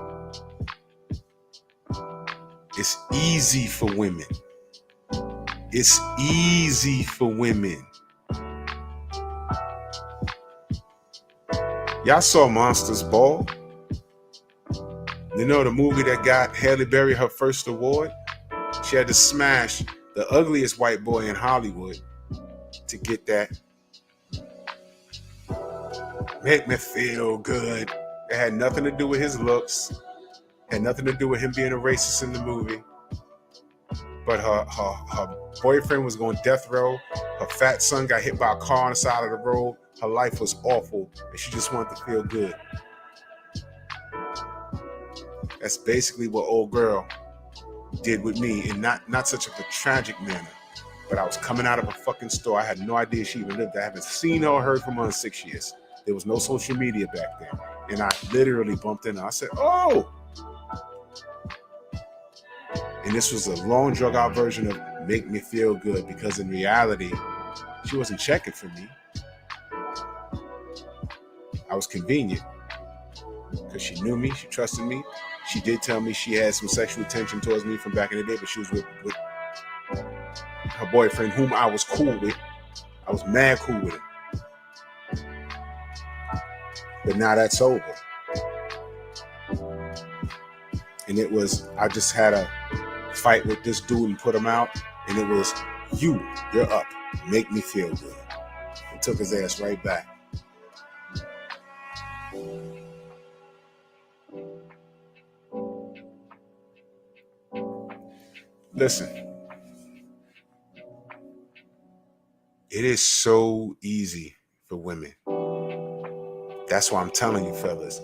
It's easy for women. It's easy for women. Y'all saw Monsters Ball? You know the movie that got Halle Berry her first award? She had to smash the ugliest white boy in Hollywood to get that. Make me feel good. It had nothing to do with his looks. Had nothing to do with him being a racist in the movie. But her boyfriend was going death row. Her fat son got hit by a car on the side of the road. Her life was awful, and she just wanted to feel good. That's basically what old girl did with me, and not such of a tragic manner. But I was coming out of a fucking store. I had no idea she even lived there. I haven't seen her or heard from her in 6 years. There was no social media back then. And I literally bumped into her. I said, oh! And this was a long, drug out version of make me feel good, because in reality, she wasn't checking for me. I was convenient because she knew me, she trusted me. She did tell me she had some sexual attention towards me from back in the day, but she was with her boyfriend, whom I was cool with. I was mad cool with him. But now that's over. And it was, I just had a fight with this dude and put him out. And it was, you're up. Make me feel good. And took his ass right back. Listen. It is so easy for women. That's why I'm telling you, fellas,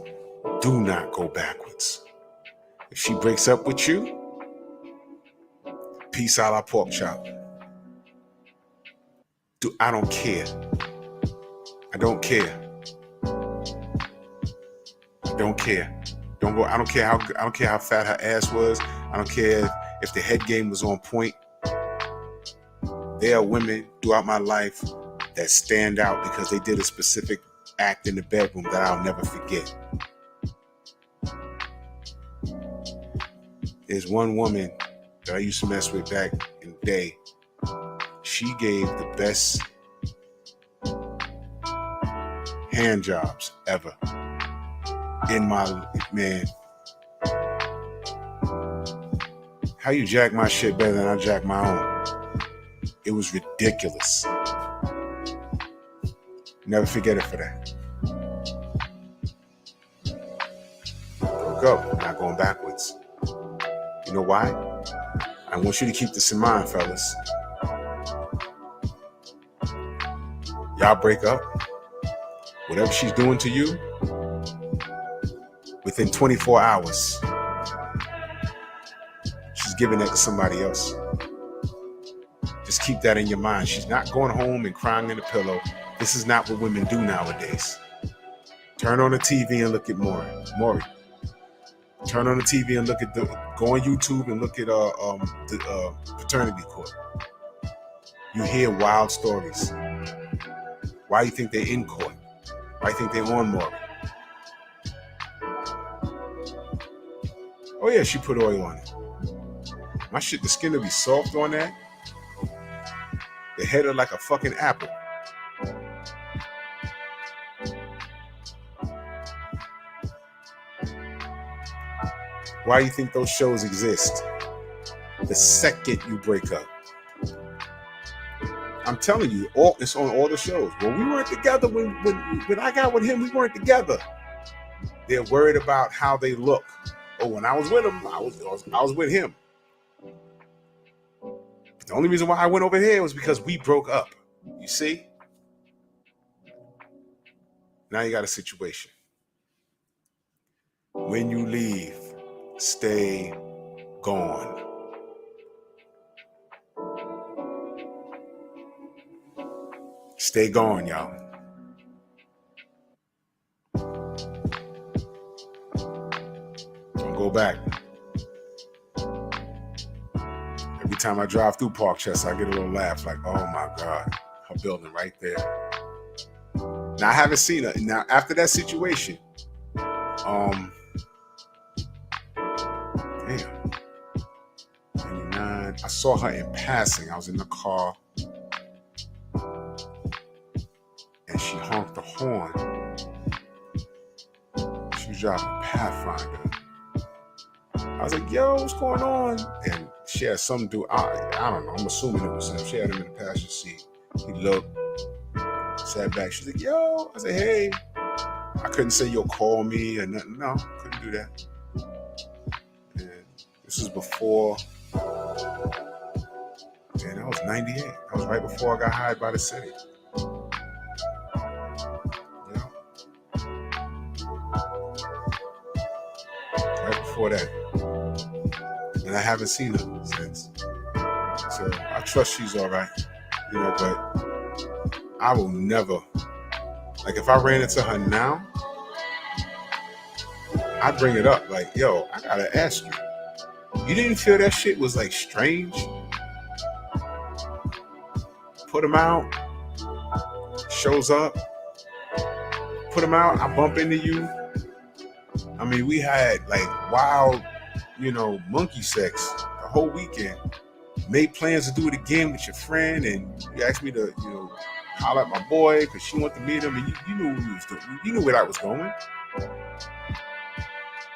do not go backwards. If she breaks up with you, peace a la pork chop. I don't care. I don't care. I don't care. Don't go. I don't care how fat her ass was. I don't care if the head game was on point. There are women throughout my life that stand out because they did a specific act in the bedroom that I'll never forget. There's one woman that I used to mess with back in the day. She gave the best hand jobs ever in my, man. How you jack my shit better than I jack my own? It was ridiculous. Never forget it for that. Broke up, not going backwards. You know why? I want you to keep this in mind, fellas. Y'all break up. Whatever she's doing to you, within 24 hours, she's giving that to somebody else. Just keep that in your mind. She's not going home and crying in the pillow. This is not what women do nowadays. Turn on the TV and look at Maury. Turn on the TV and go on YouTube and look at the paternity court. You hear wild stories. Why do you think they're in court? Why do you think they're on Maury? Oh yeah, she put oil on it. My shit, the skin will be soft on that. The head are like a fucking apple. Why do you think those shows exist? The second you break up. I'm telling you, it's on all the shows. When we weren't together, when I got with him, we weren't together. They're worried about how they look. Oh, when I was with him, I was with him. But the only reason why I went over here was because we broke up. You see? Now you got a situation. When you leave, stay gone. Stay gone, y'all. Don't go back. Every time I drive through Parkchester, I get a little laugh like, oh my God, her building right there. Now I haven't seen her. Now after that situation, damn, 99. I saw her in passing. I was in the car, and she honked the horn. She was driving a Pathfinder. I was like, yo, what's going on? And she had some dude, I don't know, I'm assuming it was him. She had him in the passenger seat. He looked, sat back. She's like, yo. I said, hey. I couldn't say you'll call me or nothing. No, couldn't do that. And this was before, man, that was 98. That was right before I got hired by the city. Right before that. and I haven't seen her since. So I trust she's all right, but I will never, like, if I ran into her now, I'd bring it up. Like, yo, I gotta ask you. You didn't feel that shit was like strange? Put him out, shows up, put him out, I bump into you. I mean, we had like wild, monkey sex the whole weekend. Made plans to do it again with your friend, and you asked me to, holler at my boy because she wanted to meet him, and you knew what he was doing. You knew where that was going.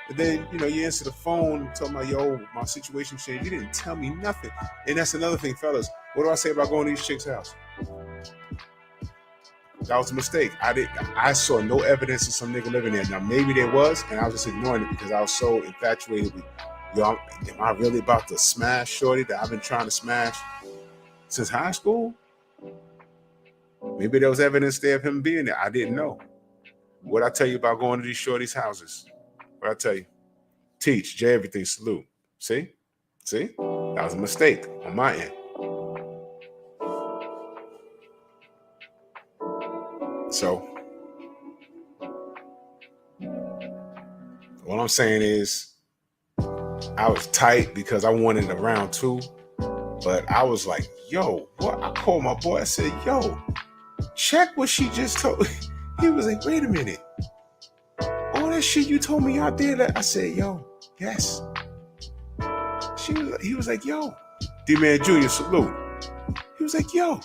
But then, you answer the phone and tell me, yo, my situation changed. You didn't tell me nothing. And that's another thing, fellas. What do I say about going to these chicks' house? That was a mistake. I saw no evidence of some nigga living there. Now, maybe there was, and I was just ignoring it because I was so infatuated with, yo, am I really about to smash shorty that I've been trying to smash since high school? Maybe there was evidence there of him being there. I didn't know. What'd I tell you about going to these shorties' houses? What'd I tell you? Teach, J everything, salute. See? That was a mistake on my end. So, what I'm saying is, I was tight because I wanted a round two, but I was like, yo, what? I called my boy. I said, yo, check what she just told me. He was like, wait a minute. All that shit you told me out there, I said, yo, yes. He was like, yo, D-Man Jr., salute. He was like, yo,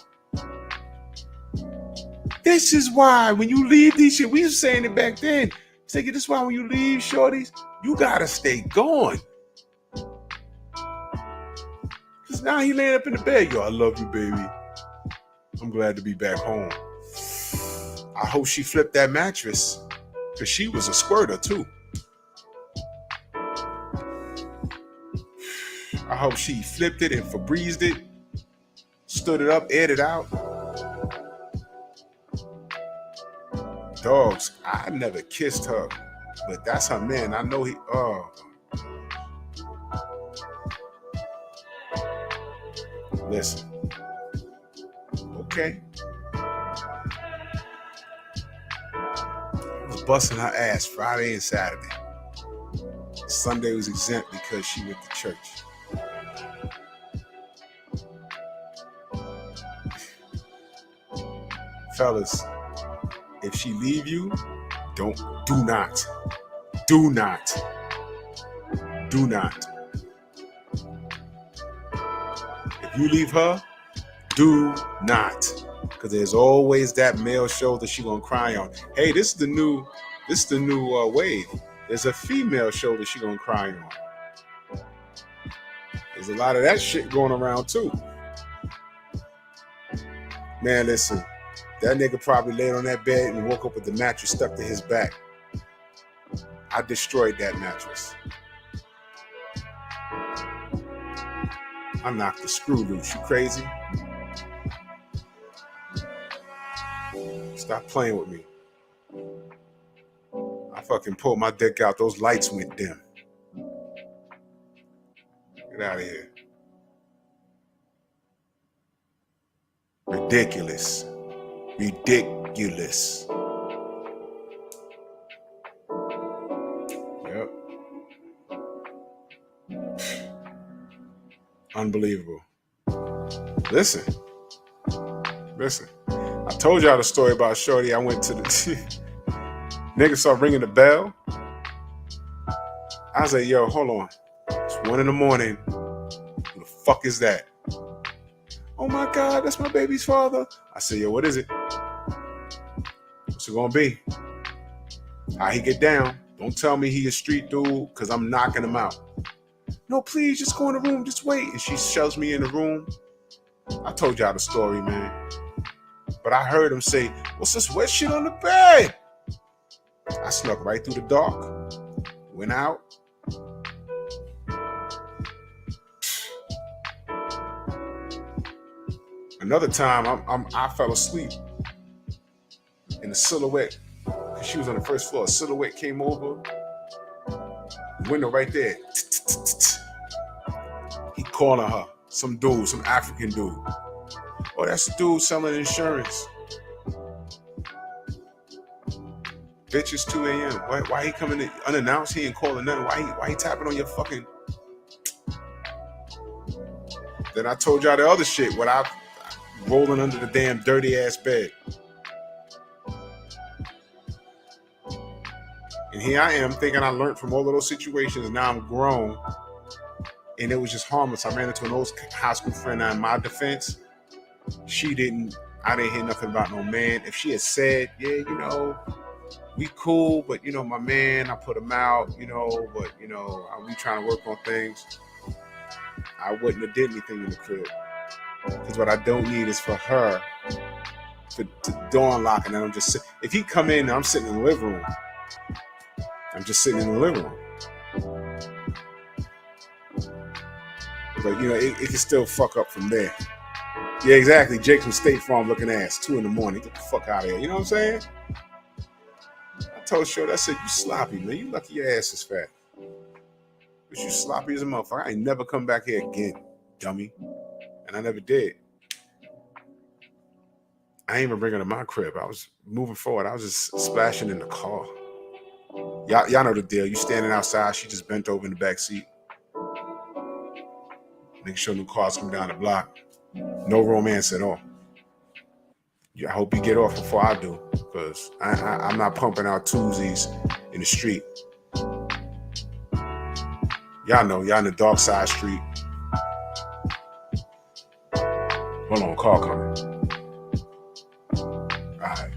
this is why when you leave these shit, we were saying it back then. He's like, this is why when you leave shorties, you gotta stay gone. Because now he laying up in the bed, yo, I love you, baby. I'm glad to be back home. I hope she flipped that mattress because she was a squirter too. I hope she flipped it and Febrezed it, stood it up, aired it out. Dogs, I never kissed her, but that's her man. I know he, listen, okay. I was busting her ass Friday and Saturday. Sunday was exempt because she went to church. Fellas, if she leave you, do not. If you leave her, do not. Because there's always that male shoulder she gonna cry on. Hey, this is the new wave. There's a female shoulder she gonna cry on. There's a lot of that shit going around too. Man, listen. That nigga probably laid on that bed and woke up with the mattress stuck to his back. I destroyed that mattress. I knocked the screw loose. You crazy? Stop playing with me. I fucking pulled my dick out. Those lights went dim. Get out of here. Ridiculous. Yep. Unbelievable. Listen. I told y'all the story about shorty. I went to the nigga started ringing the bell. I was like, yo, hold on. It's 1 a.m. Who the fuck is that? Oh my God, that's my baby's father. I said, yo, what is it? What's it gonna be? How he get down? Don't tell me he a street dude, because I'm knocking him out. No, please, just go in the room, just wait. And she shoves me in the room. I told y'all the story, man. But I heard him say, what's this wet shit on the bed? I snuck right through the dark, went out. Another time, I fell asleep in the silhouette. She was on the first floor. A silhouette came over. Window right there. calling her. Some dude, some African dude. Oh, that's the dude selling insurance. Bitch, it's 2 a.m. Why he coming in unannounced? He ain't calling nothing. Why he tapping on your fucking... Then I told y'all the other shit when I rolling under the damn dirty ass bed. And here I am thinking I learned from all of those situations. Now I'm grown. And it was just harmless. I ran into an old high school friend. Now in my defense, I didn't hear nothing about no man. If she had said, yeah, you know, we cool, but you know, my man, I put him out, you know, but you know, we trying to work on things, I wouldn't have did anything in the crib. Because what I don't need is for her to door unlock, and then I'm just if he come in and I'm sitting in the living room, I'm just sitting in the living room. But you know, it can still fuck up from there. Yeah, exactly. Jake from State Farm looking ass, 2 a.m. Get the fuck out of here. You know what I'm saying? I told Short, I said, you sloppy, man. You lucky your ass is fat. But you sloppy as a motherfucker. I ain't never come back here again, dummy. And I never did. I ain't even bringing her to my crib. I was moving forward. I was just splashing in the car. Y'all know the deal. You standing outside, she just bent over in the back seat. Make sure no cars come down the block. No romance at all. I hope you get off before I do, because I'm not pumping out twosies in the street. Y'all know, y'all in the dark side street. Hold on, call coming. All right.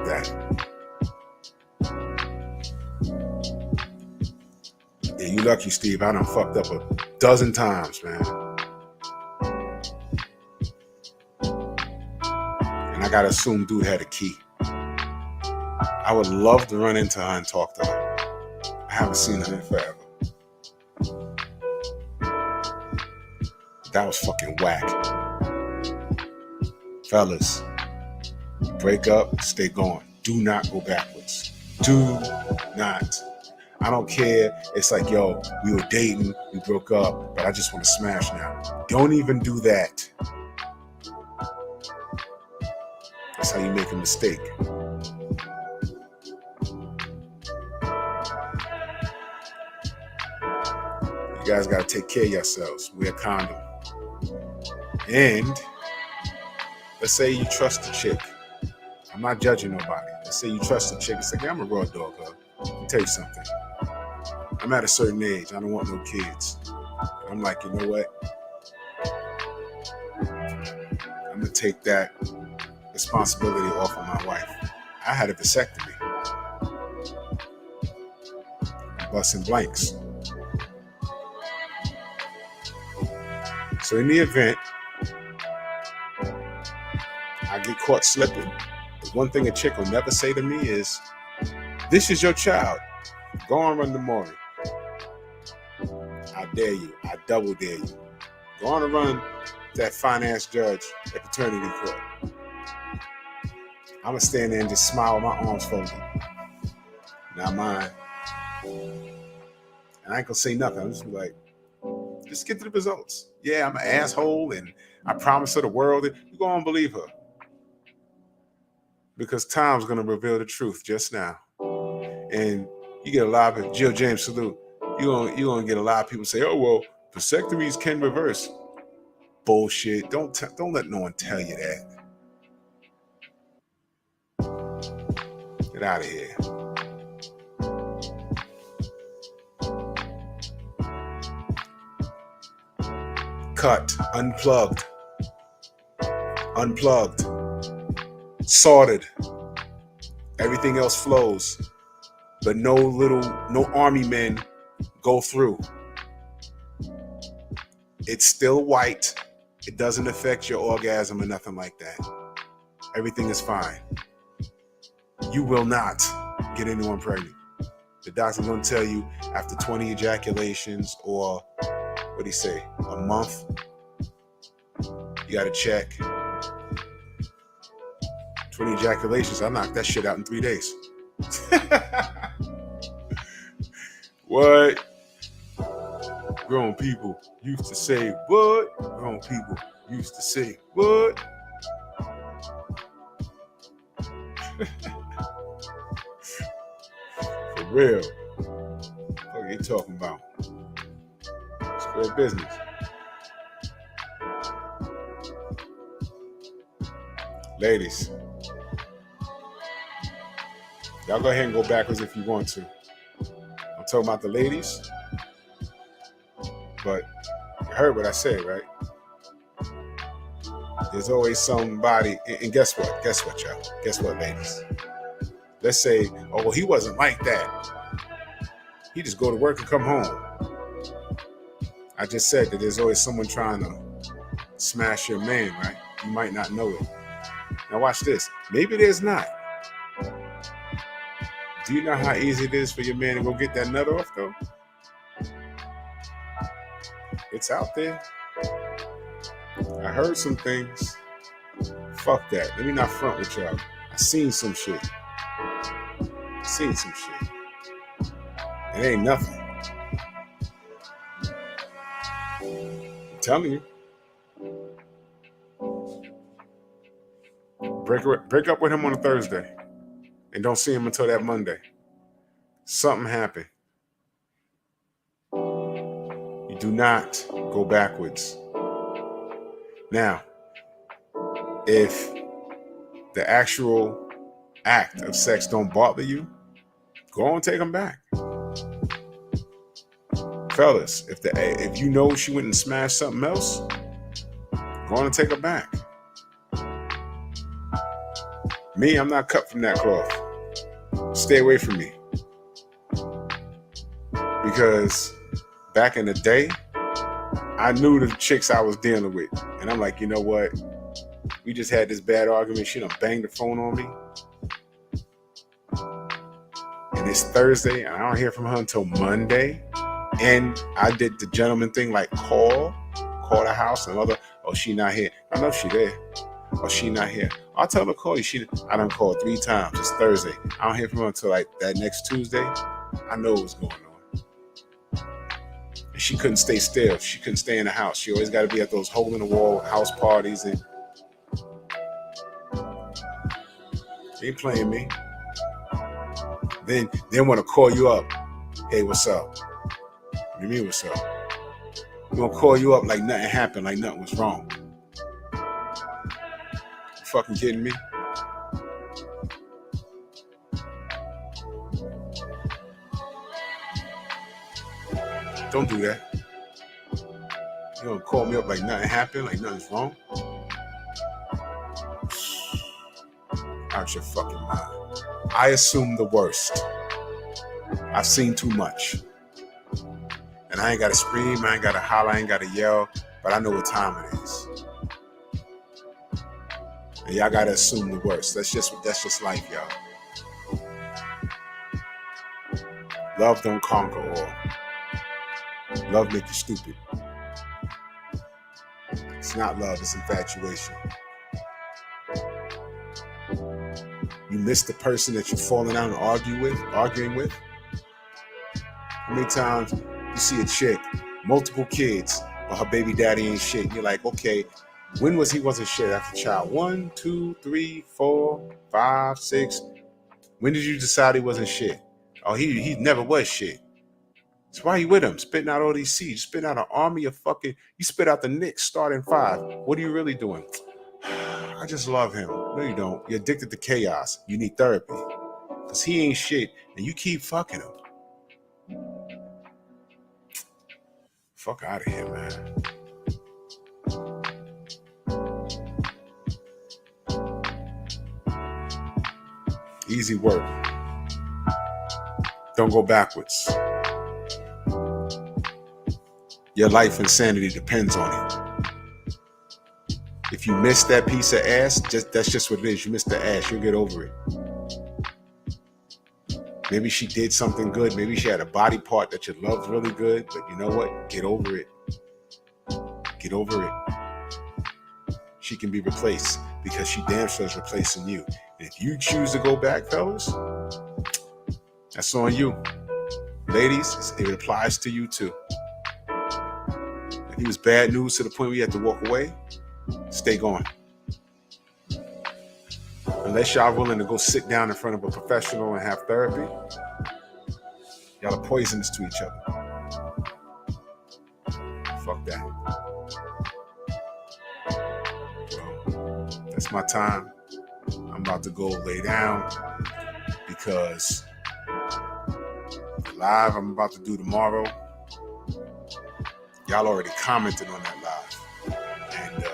That. Yeah, you lucky, Steve. I done fucked up a dozen times, man. And I gotta assume dude had a key. I would love to run into her and talk to her. I haven't seen her in forever. That was fucking whack. Fellas, break up, stay going. Do not go backwards. Do not. I don't care. It's like, yo, we were dating, we broke up, but I just want to smash now. Don't even do that. That's how you make a mistake. You guys got to take care of yourselves. Wear a condom. And let's say you trust a chick. I'm not judging nobody. Let's say you trust a chick. It's like, I'm a raw dog, huh? Let me tell you something. I'm at a certain age. I don't want no kids. And I'm like, you know what? I'm going to take that responsibility off of my wife. I had a vasectomy. I'm busting blanks. So in the event I get caught slipping, the one thing a chick will never say to me is, this is your child. Go on, run the morning. I dare you. I double dare you. Go on and run that finance judge at paternity court. I'm going to stand there and just smile with my arms folded. Not mine. And I ain't going to say nothing. I'm just be like, just get to the results. Yeah, I'm an asshole and I promise her the world. You go on and believe her. Because time's going to reveal the truth just now. And you get a lot of Jill James salute. You're gonna get a lot of people say, "Oh well, vasectomies can reverse." Bullshit. Don't let no one tell you that. Get out of here. Cut, unplugged, sorted. Everything else flows, but no army men go through. It's still white. It doesn't affect your orgasm or nothing like that. Everything is fine. You will not get anyone pregnant. The doctor's going to tell you after 20 ejaculations or, what do you say, a month, you got to check. 20 ejaculations, I knocked that shit out in 3 days. What? Grown people used to say what? Grown people used to say what? For real. What are you talking about? Square business. Ladies, y'all go ahead and go backwards if you want to. I'm talking about the ladies, but you heard what I said, right? There's always somebody, and guess what? Guess what, y'all? Guess what, ladies? Let's say, oh, well, he wasn't like that. He just go to work and come home. I just said that there's always someone trying to smash your man, right? You might not know it. Now watch this. Maybe there's not. Do you know how easy it is for your man to go get that nut off, though? It's out there. I heard some things. Fuck that. Let me not front with y'all. I seen some shit. It ain't nothing. I'm telling you. Break up with him on a Thursday and don't see him until that Monday. Something happened. You do not go backwards. Now, if the actual act of sex don't bother you, go on and take them back. Fellas, if you know she went and smashed something else, go on and take her back. Me, I'm not cut from that cloth. Stay away from me. Because back in the day, I knew the chicks I was dealing with. And I'm like, you know what? We just had this bad argument. She done banged the phone on me. And it's Thursday, and I don't hear from her until Monday. And I did the gentleman thing, like call the house and oh, she not here. I know she there. Oh, she not here. I'll tell her to call you. I done called 3 times. It's Thursday. I don't hear from her until like that next Tuesday. I know what's going on. And she couldn't stay still. She couldn't stay in the house. She always got to be at those hole in the wall house parties and they ain't playing me. Then want to call you up. Hey, what's up? What do you mean what's up? I'm gonna call you up like nothing happened, like nothing was wrong. You fucking kidding me? Don't do that. You gonna call me up like nothing happened, like nothing's wrong? Out your fucking mind. I assume the worst. I've seen too much. And I ain't gotta scream, I ain't gotta holler, I ain't gotta yell, but I know what time it is. And y'all gotta assume the worst. That's just life, y'all. Love don't conquer all. Love make you stupid. It's not love, it's infatuation. You miss the person that you're falling out and arguing with. How many times you see a chick, multiple kids, but her baby daddy ain't shit? And you're like, okay, when wasn't shit? After child 1, 2, 3, 4, 5, 6. When did you decide he wasn't shit? Oh, he never was shit. So why are you with him? Spitting out all these seeds. You spit out an army of you spit out the Knicks starting 5. What are you really doing? I just love him. No, you don't. You're addicted to chaos. You need therapy. Because he ain't shit and you keep fucking him. Fuck out of here, man. Easy work. Don't go backwards. Your life and sanity depends on it. If you miss that piece of ass, that's just what it is. You missed the ass. You'll get over it. Maybe she did something good. Maybe she had a body part that you loved really good. But you know what? Get over it. Get over it. She can be replaced because she damn sure is replacing you. And if you choose to go back, fellas, that's on you. Ladies, it applies to you too. he was bad news to the point where you had to walk away, stay going. Unless y'all willing to go sit down in front of a professional and have therapy, y'all are poisonous to each other. Fuck that. Well, that's my time. I'm about to go lay down because the live I'm about to do tomorrow, y'all already commented on that live. And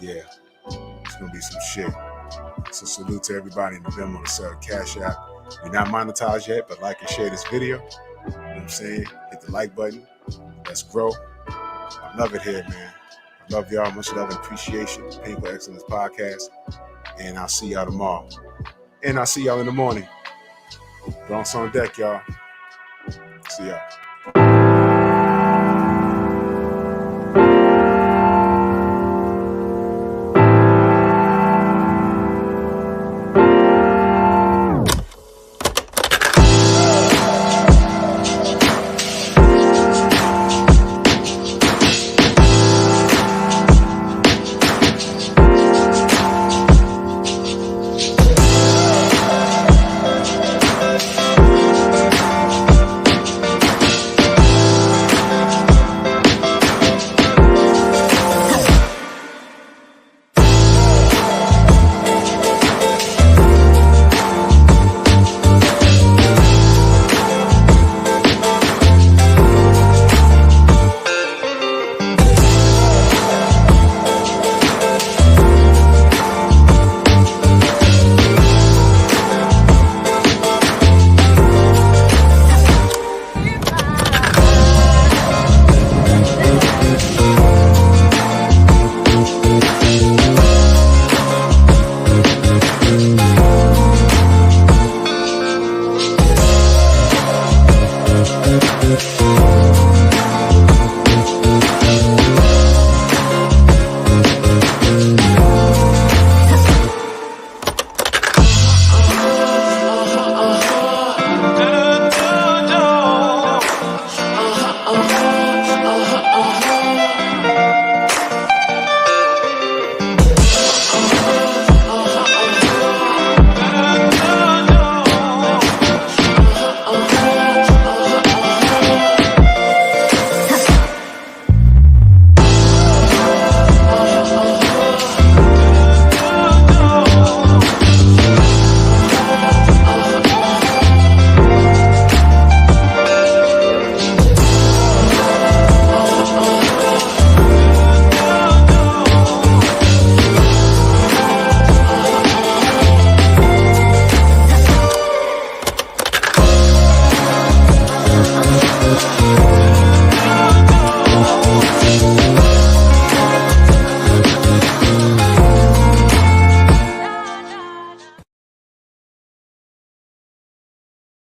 yeah, it's going to be some shit. So salute to everybody in the Venmo to sell the Cash App. We're not monetized yet, but like and share this video. You know what I'm saying? Hit the like button. Let's grow. I love it here, man. I love y'all. Much love and appreciation. Painful Excellence Podcast. And I'll see y'all tomorrow. And I'll see y'all in the morning. Bronx on deck, y'all. See y'all.